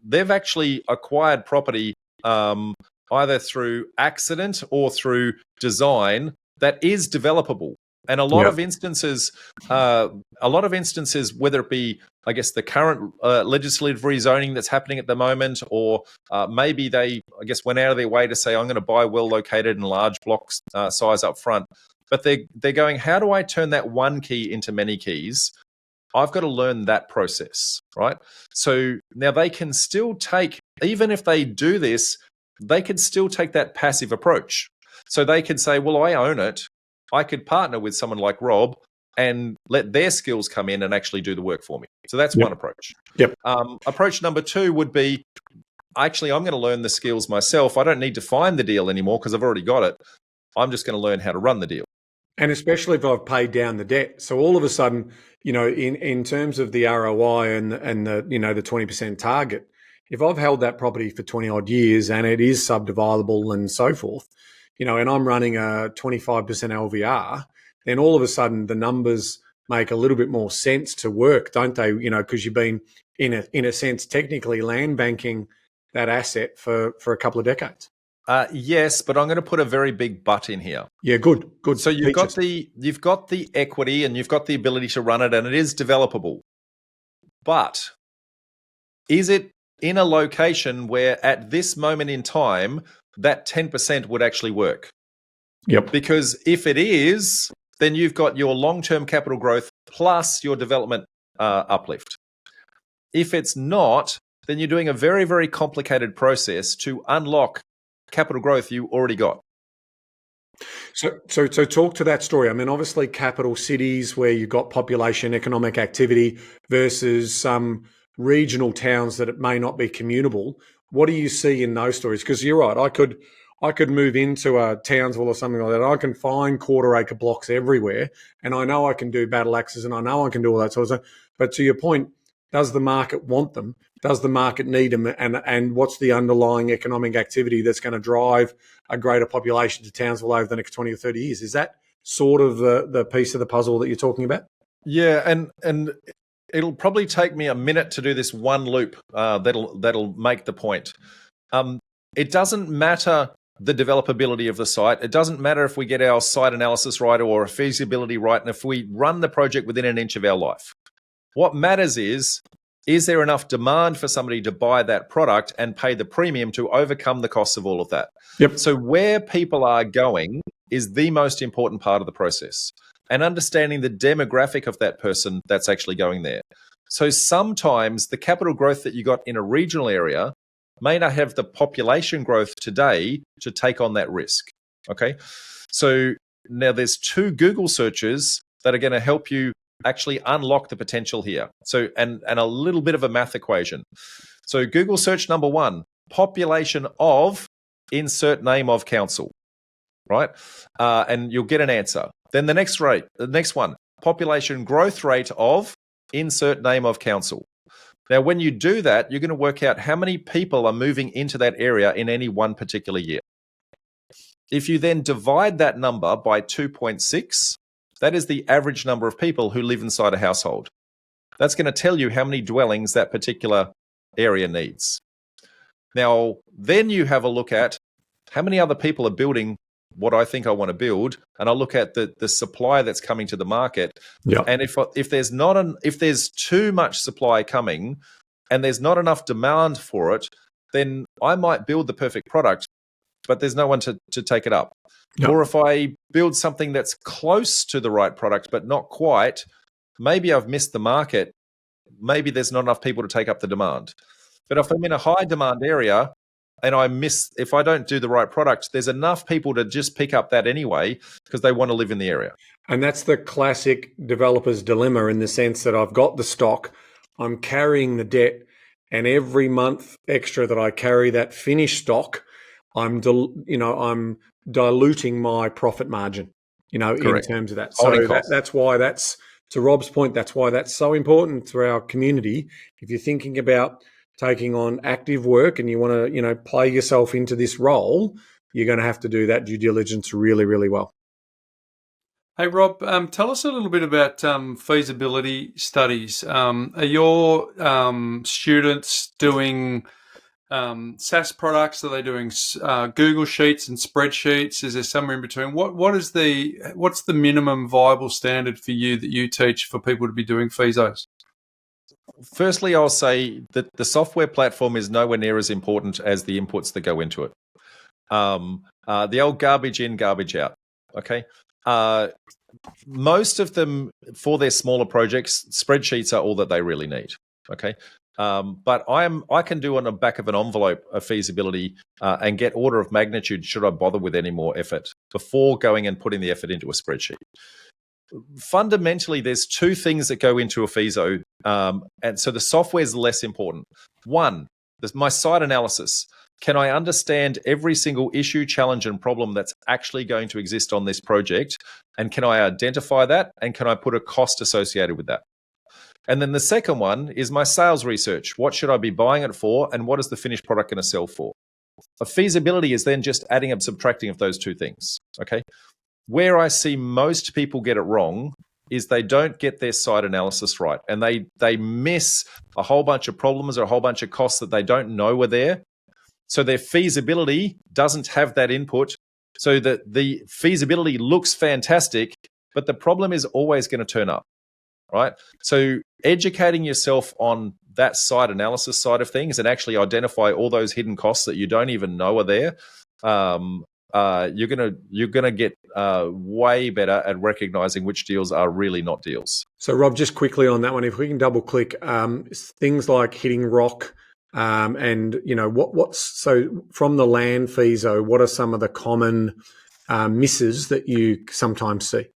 they've actually acquired property either through accident or through design that is developable. And a lot of instances, whether it be, the current legislative rezoning that's happening at the moment, or maybe they, went out of their way to say, I'm going to buy well located and large blocks size up front. But they're going, how do I turn that one key into many keys? I've got to learn that process, right? So now they can still take, even if they do this, they can still take that passive approach. So they can say, well, I own it. I could partner with someone like Rob and let their skills come in and actually do the work for me. So that's one approach. Approach number two would be, actually, I'm going to learn the skills myself. I don't need to find the deal anymore because I've already got it. I'm just going to learn how to run the deal. And especially if I've paid down the debt. So all of a sudden, in terms of the ROI and the 20% target, if I've held that property for 20 odd years and it is subdividable and so forth, and I'm running a 25% LVR, then all of a sudden the numbers make a little bit more sense to work, don't they? Because you've been, in a sense, technically land banking that asset for a couple of decades. Yes, but I'm going to put a very big but in here. Yeah, good. So you've got the equity and you've got the ability to run it, and it is developable. But is it in a location where at this moment in time, that 10% would actually work. Yep. Because if it is, then you've got your long-term capital growth plus your development uplift. If it's not, then you're doing a very, very complicated process to unlock capital growth you already got. So talk to that story. I mean, obviously capital cities where you've got population, economic activity versus some regional towns that it may not be commutable. What do you see in those stories? Because you're right, I could move into a Townsville or something like that. I can find quarter acre blocks everywhere, and I know I can do battle axes, and I know I can do all that sort of stuff. But to your point, does the market want them? Does the market need them? And what's the underlying economic activity that's going to drive a greater population to Townsville over the next 20 or 30 years? Is that sort of the piece of the puzzle that you're talking about? Yeah, and it'll probably take me a minute to do this one loop that'll make the point. It doesn't matter the developability of the site. It doesn't matter if we get our site analysis right or a feasibility right, and if we run the project within an inch of our life. What matters is there enough demand for somebody to buy that product and pay the premium to overcome the costs of all of that? Yep. So where people are going is the most important part of the process, and understanding the demographic of that person that's actually going there. So sometimes the capital growth that you got in a regional area may not have the population growth today to take on that risk. Okay. So now there's 2 Google searches that are going to help you actually unlock the potential here. So, and a little bit of a math equation. So Google search number 1, population of insert name of council, right? And you'll get an answer. Then the next one, population growth rate of insert name of council. Now, when you do that, you're going to work out how many people are moving into that area in any one particular year. If you then divide that number by 2.6, that is the average number of people who live inside a household. That's going to tell you how many dwellings that particular area needs. Now, then you have a look at how many other people are building what I think I want to build, and I'll look at the supply that's coming to the market. Yeah. And if there's too much supply coming and there's not enough demand for it, then I might build the perfect product, but there's no one to take it up. Yep. Or if I build something that's close to the right product but not quite, maybe I've missed the market. Maybe there's not enough people to take up the demand. But if I'm in a high demand area and if I don't do the right product, there's enough people to just pick up that anyway because they want to live in the area. And that's the classic developer's dilemma, in the sense that I've got the stock, I'm carrying the debt, and every month extra that I carry that finished stock, I'm diluting my profit margin, Correct. in terms of that. Holding So costs. that's why to Rob's point, that's why that's so important for our community. If you're thinking about taking on active work and you want to, play yourself into this role, you're going to have to do that due diligence really, really well. Hey, Rob, tell us a little bit about feasibility studies. Are your students doing SaaS products? Are they doing Google Sheets and spreadsheets? Is there somewhere in between? What's the minimum viable standard for you that you teach for people to be doing feasos? Firstly, I'll say that the software platform is nowhere near as important as the inputs that go into it. The old garbage in, garbage out. Okay. Most of them, for their smaller projects, spreadsheets are all that they really need. Okay. But I can do on the back of an envelope a feasibility and get order of magnitude should I bother with any more effort before going and putting the effort into a spreadsheet. Fundamentally, there's 2 things that go into a feaso, and so the software is less important. One, my site analysis. Can I understand every single issue, challenge, and problem that's actually going to exist on this project? And can I identify that? And can I put a cost associated with that? And then the second one is my sales research. What should I be buying it for? And what is the finished product going to sell for? A feasibility is then just adding and subtracting of those 2 things. Okay. Where I see most people get it wrong is they don't get their site analysis right, and they miss a whole bunch of problems or a whole bunch of costs that they don't know are there. So their feasibility doesn't have that input, so that the feasibility looks fantastic, but the problem is always going to turn up. right? So educating yourself on that site analysis side of things and actually identify all those hidden costs that you don't even know are there. You're gonna get way better at recognizing which deals are really not deals. So, Rob, just quickly on that one, if we can double click, things like hitting rock, and what's so from the land feeso, what are some of the common misses that you sometimes see?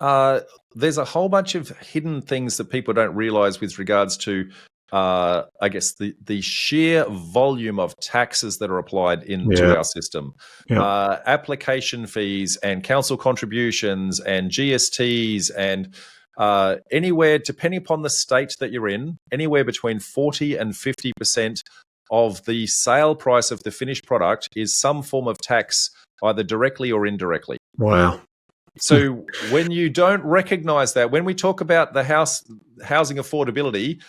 There's a whole bunch of hidden things that people don't realize with regards to, I guess, the sheer volume of taxes that are applied into our system. Application fees and council contributions and GSTs and anywhere, depending upon the state that you're in, anywhere between 40 and 50% of the sale price of the finished product is some form of tax, either directly or indirectly. Wow. So when you don't recognize that, when we talk about the housing affordability,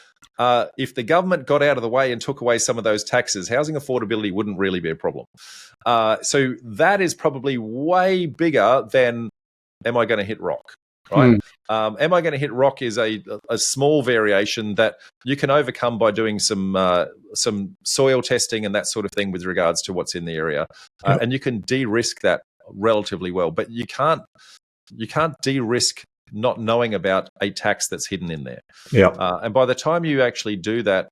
if the government got out of the way and took away some of those taxes, housing affordability wouldn't really be a problem. So that is probably way bigger than, am I going to hit rock? Right? Am I going to hit rock is a small variation that you can overcome by doing some soil testing and that sort of thing with regards to what's in the area. And you can de-risk that relatively well, but you can't de-risk not knowing about a tax that's hidden in there. And by the time you actually do that,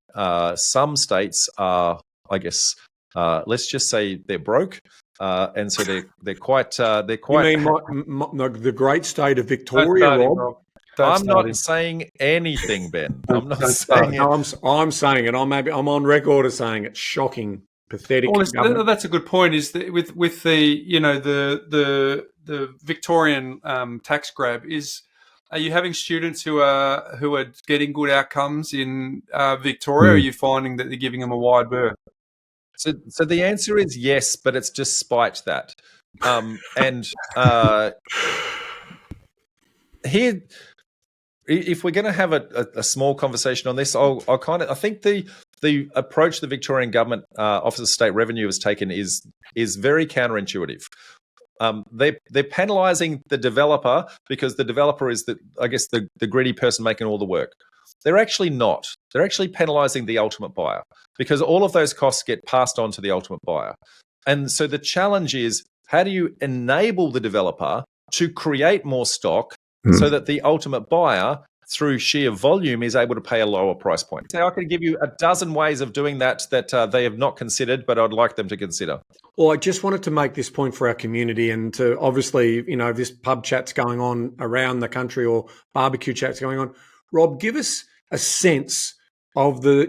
some states are, I guess, let's just say they're broke, and so they're quite. You mean the great state of Victoria, Rob? I'm not saying anything, Ben. I'm not saying it. No, I'm saying it. I'm on record as saying it's shocking, pathetic. Well, that's a good point. Is that with the Victorian tax grab are you having students who are getting good outcomes in Victoria? Or are you finding that they're giving them a wide berth? So the answer is yes, but it's despite that. Here, if we're going to have a small conversation on this, I think the approach the Victorian Government Office of State Revenue has taken is very counterintuitive. They're penalising the developer because the developer is the greedy person making all the work. They're actually not. They're actually penalising the ultimate buyer because all of those costs get passed on to the ultimate buyer. And so the challenge is, how do you enable the developer to create more stock so that the ultimate buyer, through sheer volume, is able to pay a lower price point? So I could give you a dozen ways of doing that they have not considered, but I'd like them to consider. Well, I just wanted to make this point for our community, and to obviously, this pub chat's going on around the country or barbecue chat's going on. Rob, give us a sense of the,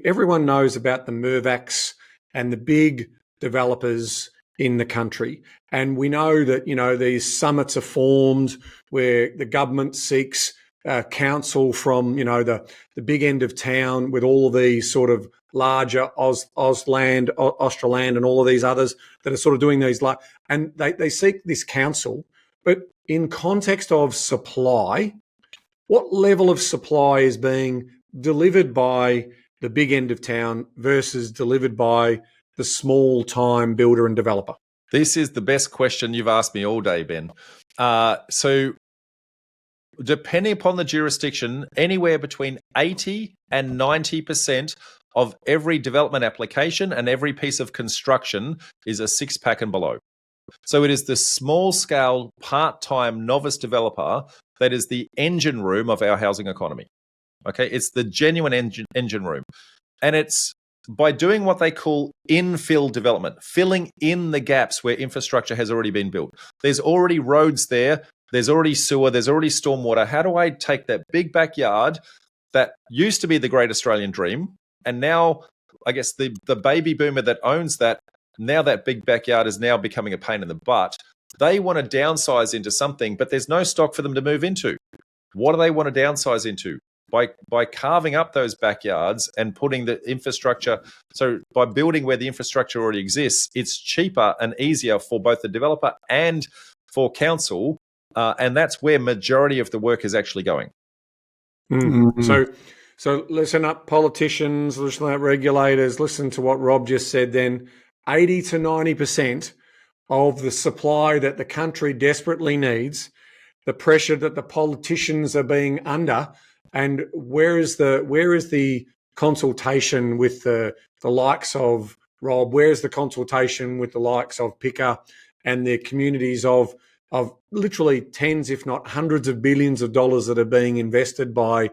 everyone knows about the Mirvacs and the big developers in the country. And we know that, these summits are formed where the government seeks counsel from, the big end of town with all of these sort of larger Australand, and all of these others that are sort of doing these, and they seek this counsel. But in context of supply, what level of supply is being delivered by the big end of town versus delivered by the small time builder and developer? This is the best question you've asked me all day, Ben. So depending upon the jurisdiction, anywhere between 80 and 90% of every development application and every piece of construction is a 6-pack and below. So it is the small-scale, part-time novice developer that is the engine room of our housing economy. Okay, it's the genuine engine room. And it's by doing what they call infill development, filling in the gaps where infrastructure has already been built. There's already roads there. There's already sewer. There's already stormwater. How do I take that big backyard that used to be the great Australian dream, and now, I guess, the baby boomer that owns that, now that big backyard is now becoming a pain in the butt. They want to downsize into something, but there's no stock for them to move into. What do they want to downsize into? By carving up those backyards and putting the infrastructure, so by building where the infrastructure already exists, it's cheaper and easier for both the developer and for council, and that's where majority of the work is actually going. Mm-hmm. So listen up, politicians, listen up, regulators, listen to what Rob just said then. 80 to 90% of the supply that the country desperately needs the pressure that the politicians are being under, and where is the consultation with the likes of Rob? Where's the consultation with the likes of PICA and the communities of literally tens, if not hundreds of billions of dollars that are being invested by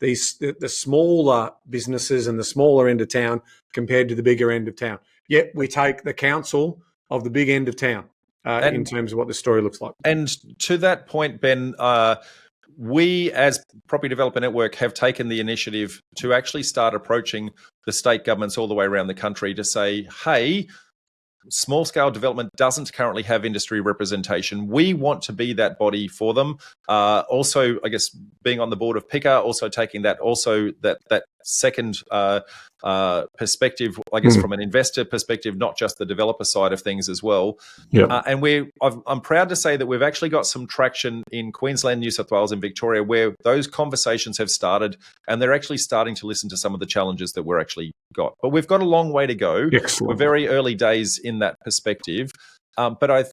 the smaller businesses and the smaller end of town compared to the bigger end of town? Yet we take the council of the big end of town in terms of what the story looks like. And to that point, Ben, we as Property Developer Network have taken the initiative to actually start approaching the state governments all the way around the country to say, hey, small-scale development doesn't currently have industry representation. We want to be that body for them. Also, I guess, being on the board of PICA, also taking that second perspective, I guess, from an investor perspective, not just the developer side of things as well. Yeah. And I'm proud to say that we've actually got some traction in Queensland, New South Wales and Victoria where those conversations have started, and they're actually starting to listen to some of the challenges that we're actually got. But we've got a long way to go. Excellent. We're very early days in that perspective. But I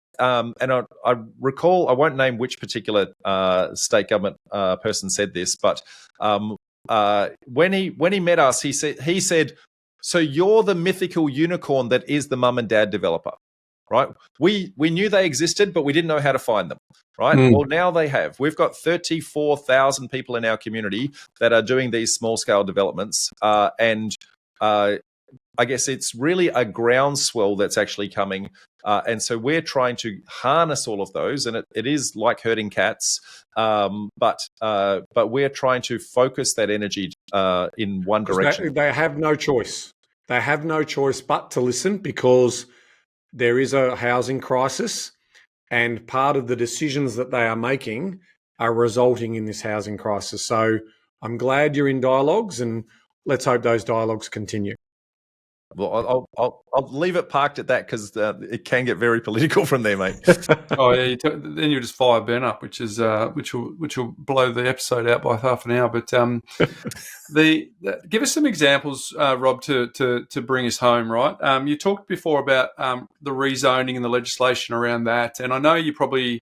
recall, I won't name which particular state government person said this, but when he met us, he said, so you're the mythical unicorn that is the mum and dad developer, right? We knew they existed, but we didn't know how to find them, right? Well, now they have. We've got 34,000 people in our community that are doing these small scale developments, and I guess it's really a groundswell that's actually coming. And so we're trying to harness all of those, and it is like herding cats, but we're trying to focus that energy in one direction. They have no choice. They have no choice but to listen, because there is a housing crisis, and part of the decisions that they are making are resulting in this housing crisis. So I'm glad you're in dialogues, and let's hope those dialogues continue. Well, I'll leave it parked at that, because it can get very political from there, mate. Oh yeah, then you just fire Ben up, which will blow the episode out by half an hour. But give us some examples, Rob, to bring us home. Right, you talked before about the rezoning and the legislation around that, and I know you probably,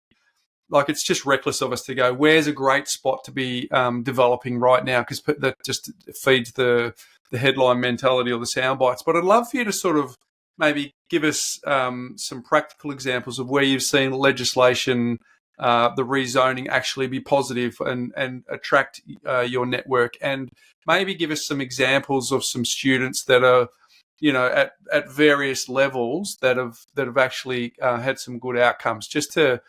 like, it's just reckless of us to go, where's a great spot to be developing right now, because that just feeds the headline mentality or the sound bites. But I'd love for you to sort of maybe give us some practical examples of where you've seen legislation, the rezoning actually be positive and attract your network, and maybe give us some examples of some students that are, at various levels that have actually had some good outcomes, just to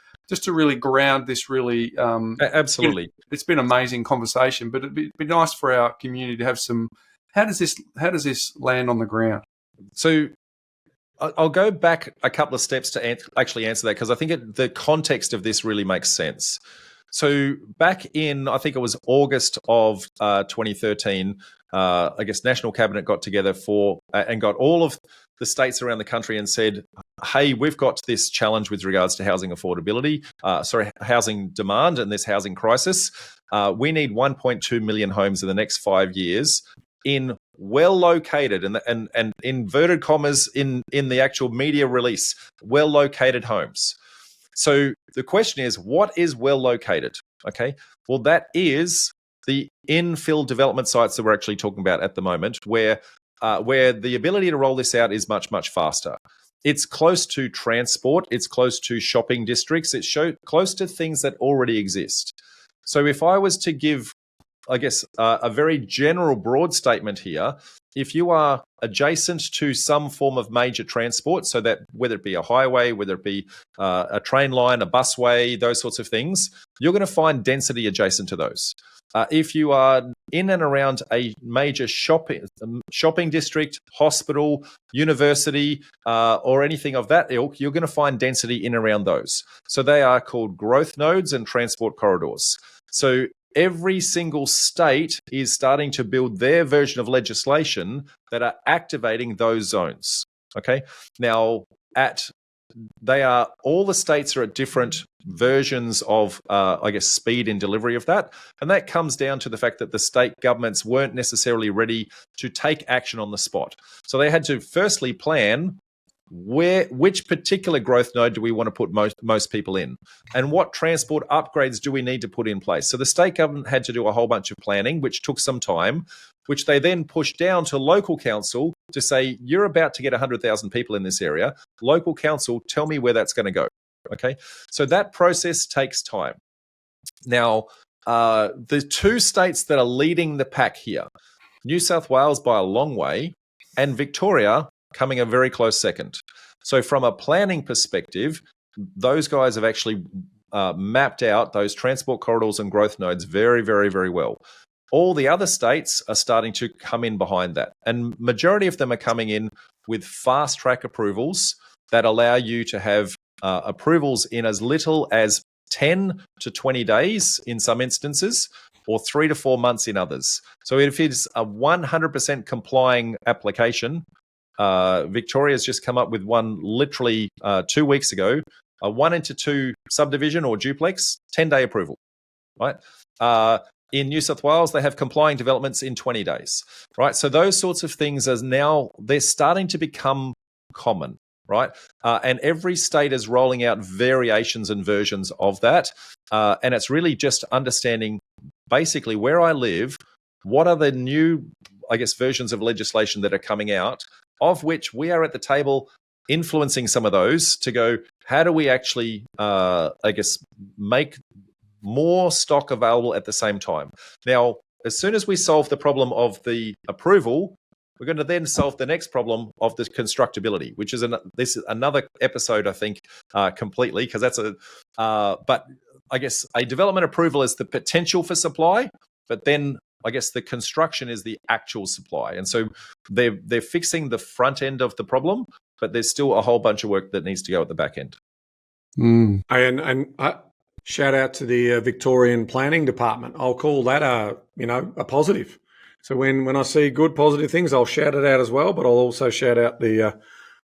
really ground this really. Absolutely. It's been an amazing conversation, but it'd be nice for our community to have some. How does this land on the ground? So I'll go back a couple of steps to actually answer that, because I think the context of this really makes sense. So back in, I think it was August of 2013, I guess National Cabinet got together and got all of the states around the country and said, hey, we've got this challenge with regards to housing affordability, housing demand and this housing crisis. We need 1.2 million homes in the next 5 years in well-located, and inverted commas in the actual media release, well-located homes. So the question is, what is well-located? Okay, well, that is the infill development sites that we're actually talking about at the moment, where the ability to roll this out is much, much faster. It's close to transport, it's close to shopping districts, it's close to things that already exist. So if I was to give, I guess, a very general broad statement here, if you are adjacent to some form of major transport, so that whether it be a highway, whether it be a train line, a busway, those sorts of things, you're going to find density adjacent to those. If you are in and around a major shopping district, hospital, university, or anything of that ilk, you're going to find density in and around those. So they are called growth nodes and transport corridors. So every single state is starting to build their version of legislation that are activating those zones. Okay. Now, all the states are at different versions of, I guess, speed in delivery of that. And that comes down to the fact that the state governments weren't necessarily ready to take action on the spot. So they had to firstly plan which particular growth node do we want to put most people in, and what transport upgrades do we need to put in place? So the state government had to do a whole bunch of planning, which took some time, which they then pushed down to local council to say, you're about to get 100,000 people in this area. Local council, tell me where that's going to go. Okay, so that process takes time. Now, the two states that are leading the pack here, New South Wales by a long way, and Victoria coming a very close second. So from a planning perspective, those guys have actually mapped out those transport corridors and growth nodes very, very, very well. All the other states are starting to come in behind that. And majority of them are coming in with fast track approvals that allow you to have approvals in as little as 10 to 20 days in some instances, or 3 to 4 months in others. So if it's a 100% complying application, Victoria's just come up with one literally 2 weeks ago, a 1:2 subdivision or duplex, 10-day approval, right? In New South Wales, they have complying developments in 20 days, right? So those sorts of things are now, they're starting to become common, right? And every state is rolling out variations and versions of that. And it's really just understanding basically where I live, what are the new, I guess, versions of legislation that are coming out, of which we are at the table influencing some of those to go, how do we actually, I guess, make more stock available at the same time? Now, as soon as we solve the problem of the approval, we're going to then solve the next problem of the constructability, which is this is another episode, I think, completely, because that's but I guess a development approval is the potential for supply, but then I guess the construction is the actual supply. And so they're fixing the front end of the problem, but there's still a whole bunch of work that needs to go at the back end. And shout out to the Victorian Planning Department. I'll call that a positive. So when I see good positive things, I'll shout it out as well, but I'll also shout out the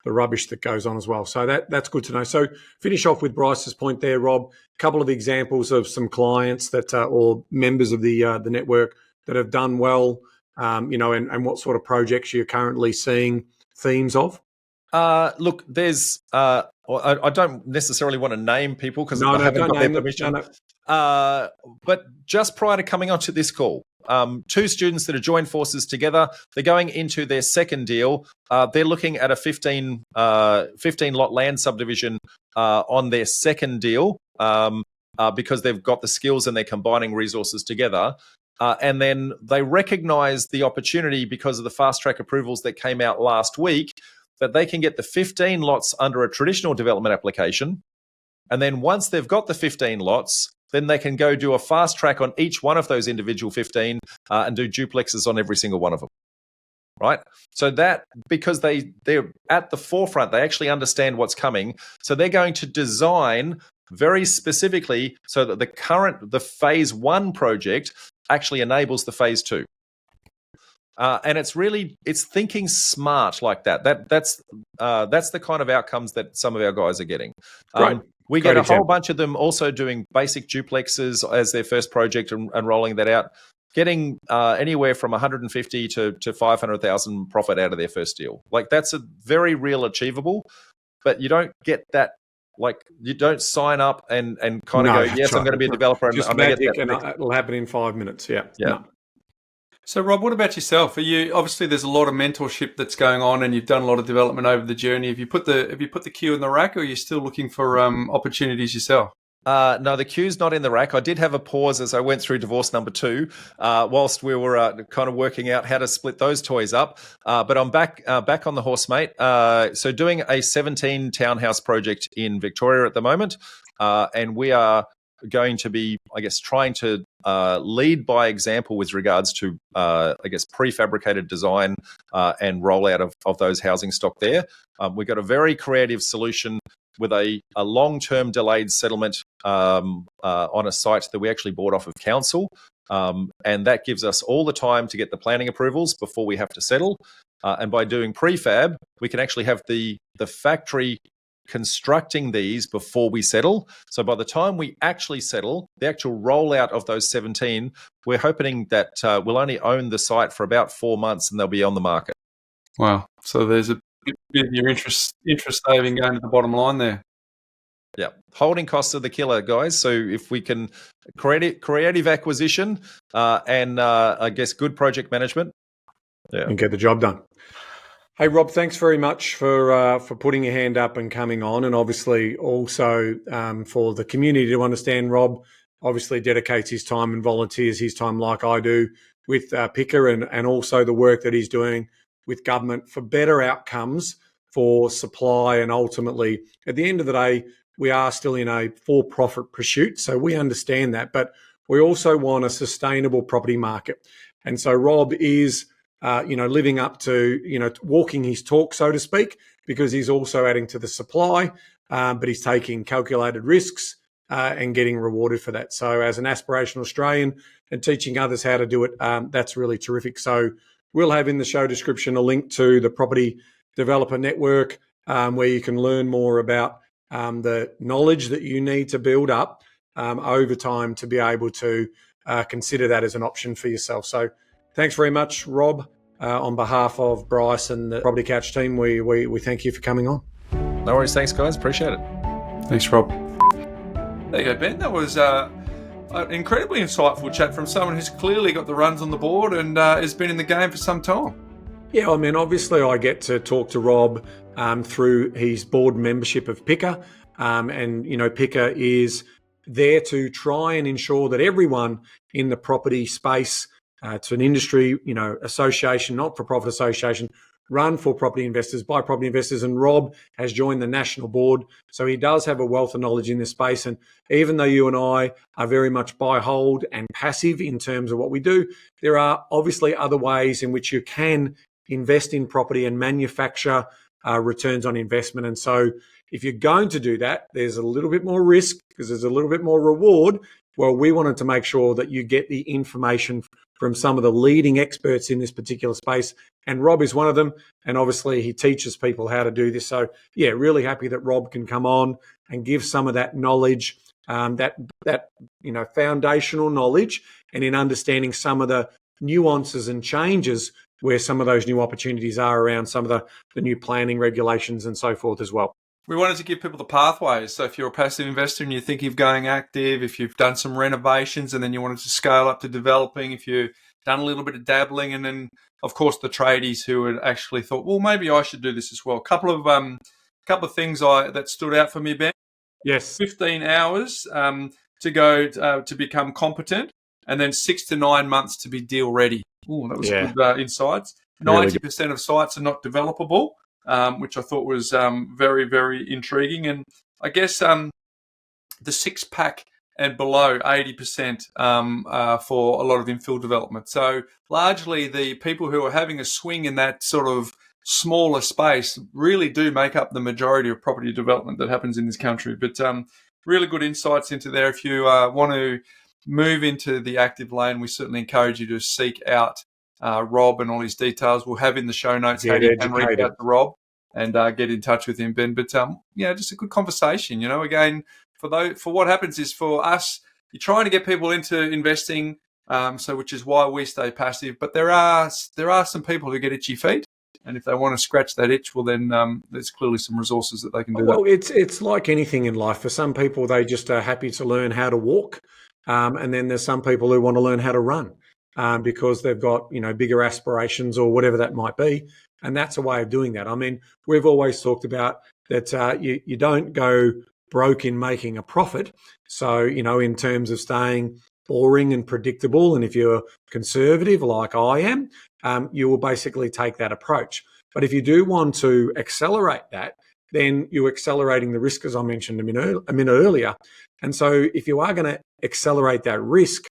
rubbish that goes on as well. So that's good to know. So finish off with Bryce's point there, Rob. A couple of examples of some clients that or members of the network that have done well, and what sort of projects you're currently seeing themes of. Look, there's I don't necessarily want to name people because I haven't got their permission. But just prior to coming onto this call, two students that have joined forces together, they're going into their second deal. They're looking at a 15 lot land subdivision on their second deal because they've got the skills and they're combining resources together. And then they recognize the opportunity because of the fast track approvals that came out last week, that they can get the 15 lots under a traditional development application. And then once they've got the 15 lots, then they can go do a fast track on each one of those individual 15 and do duplexes on every single one of them, right? So that, because they're at the forefront, they actually understand what's coming. So they're going to design very specifically so that the phase 1 project actually enables the phase 2. And it's thinking smart like that. That's the kind of outcomes that some of our guys are getting. Right. We get a whole bunch of them also doing basic duplexes as their first project and rolling that out, getting anywhere from 150 to 500,000 profit out of their first deal. Like, that's a very real achievable, but you don't get that. Like, you don't sign up and kind of go, yes, I'm going to be a developer. Just and magic, and it'll happen in 5 minutes. Yeah. No. So, Rob, what about yourself? Obviously there's a lot of mentorship that's going on, and you've done a lot of development over the journey. Have you put the queue in the rack, or are you still looking for opportunities yourself? No, the queue's not in the rack. I did have a pause as I went through divorce number 2, whilst we were kind of working out how to split those toys up. But I'm back on the horse, mate. So doing a 17 townhouse project in Victoria at the moment, and we are going to be, I guess, trying to lead by example with regards to, I guess, prefabricated design and rollout of those housing stock there. We've got a very creative solution with a long-term delayed settlement on a site that we actually bought off of council. And that gives us all the time to get the planning approvals before we have to settle. And by doing prefab, we can actually have the factory constructing these before we settle. So by the time we actually settle, the actual rollout of those 17, we're hoping that we'll only own the site for about 4 months and they'll be on the market. Wow. So there's bit of your interest saving going to the bottom line there. Yeah, holding costs are the killer, guys. So if we can creative acquisition and I guess good project management, and get the job done. Hey, Rob, thanks very much for putting your hand up and coming on, and obviously also for the community to understand. Rob obviously dedicates his time and volunteers his time like I do with PICA and also the work that he's doing with government for better outcomes for supply, and ultimately, at the end of the day, we are still in a for-profit pursuit, so we understand that, but we also want a sustainable property market. And so Rob is living up to, walking his talk, so to speak, because he's also adding to the supply, but he's taking calculated risks and getting rewarded for that. So as an aspirational Australian and teaching others how to do it, that's really terrific. So we'll have in the show description a link to the Property Developer Network where you can learn more about the knowledge that you need to build up over time to be able to consider that as an option for yourself. So thanks very much, Rob. On behalf of Bryce and the Property Couch team, we thank you for coming on. No worries. Thanks, guys. Appreciate it. Thanks, Rob. There you go, Ben. That was an incredibly insightful chat from someone who's clearly got the runs on the board and has been in the game for some time. Yeah, I mean, obviously I get to talk to Rob through his board membership of PICA. PICA is there to try and ensure that everyone in the property space, it's an industry, association, not-for-profit association, run for property investors, by property investors, and Rob has joined the national board. So he does have a wealth of knowledge in this space. And even though you and I are very much buy, hold and passive in terms of what we do, there are obviously other ways in which you can invest in property and manufacture returns on investment. And so if you're going to do that, there's a little bit more risk because there's a little bit more reward. Well, we wanted to make sure that you get the information from some of the leading experts in this particular space. And Rob is one of them. And obviously he teaches people how to do this. So yeah, really happy that Rob can come on and give some of that knowledge, that foundational knowledge, and in understanding some of the nuances and changes where some of those new opportunities are around some of the new planning regulations and so forth as well. We wanted to give people the pathways. So if you're a passive investor and you're thinking of going active, if you've done some renovations and then you wanted to scale up to developing, if you've done a little bit of dabbling, and then, of course, the tradies who had actually thought, well, maybe I should do this as well. A couple of things that stood out for me, Ben. Yes. 15 hours to go to become competent, and then 6 to 9 months to be deal ready. Oh, that was good insights. 90% of sites are not developable, which I thought was very, very intriguing. And I guess the 6-pack and below, 80% for a lot of infill development. So largely the people who are having a swing in that sort of smaller space really do make up the majority of property development that happens in this country. But really good insights into there. If you want to move into the active lane, we certainly encourage you to seek out Rob and all his details. We'll have in the show notes how you can reach out to Rob and get in touch with him, Ben. But just a good conversation. Again, for what happens is for us, you're trying to get people into investing, which is why we stay passive. But there are some people who get itchy feet, and if they want to scratch that itch, well, then there's clearly some resources that they can do. Well, it's like anything in life. For some people, they just are happy to learn how to walk. And then there's some people who want to learn how to run because they've got, bigger aspirations or whatever that might be. And that's a way of doing that. I mean, we've always talked about that you don't go broke in making a profit. So, in terms of staying boring and predictable, and if you're conservative like I am, you will basically take that approach. But if you do want to accelerate that, then you're accelerating the risk, as I mentioned a minute earlier. And so if you are going to accelerate that risk,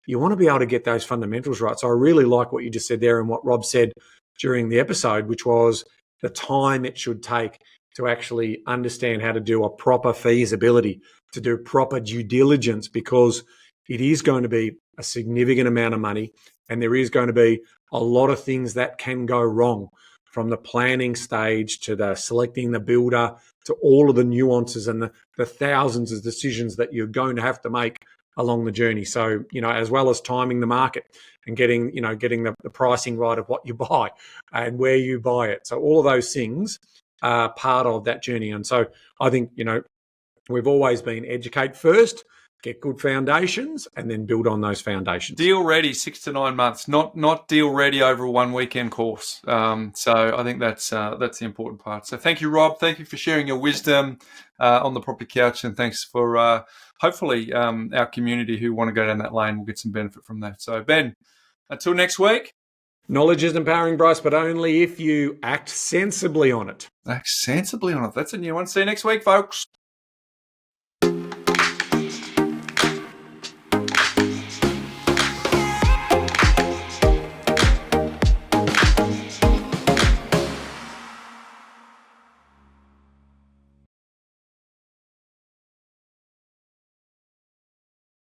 you want to be able to get those fundamentals right. So I really like what you just said there and what Rob said during the episode, which was the time it should take to actually understand how to do a proper feasibility, to do proper due diligence, because it is going to be a significant amount of money and there is going to be a lot of things that can go wrong, from the planning stage to the selecting the builder to all of the nuances and the thousands of decisions that you're going to have to make along the journey. So, as well as timing the market and getting the pricing right of what you buy and where you buy it. So all of those things are part of that journey. And so I think, we've always been educate first, get good foundations, and then build on those foundations. Deal ready 6 to 9 months, not deal ready over a 1 weekend course. So I think that's the important part. So thank you, Rob. Thank you for sharing your wisdom on the Property Couch, and thanks for hopefully our community who want to go down that lane will get some benefit from that. So Ben, until next week. Knowledge is empowering, Bryce, but only if you act sensibly on it. Act sensibly on it. That's a new one. See you next week, folks.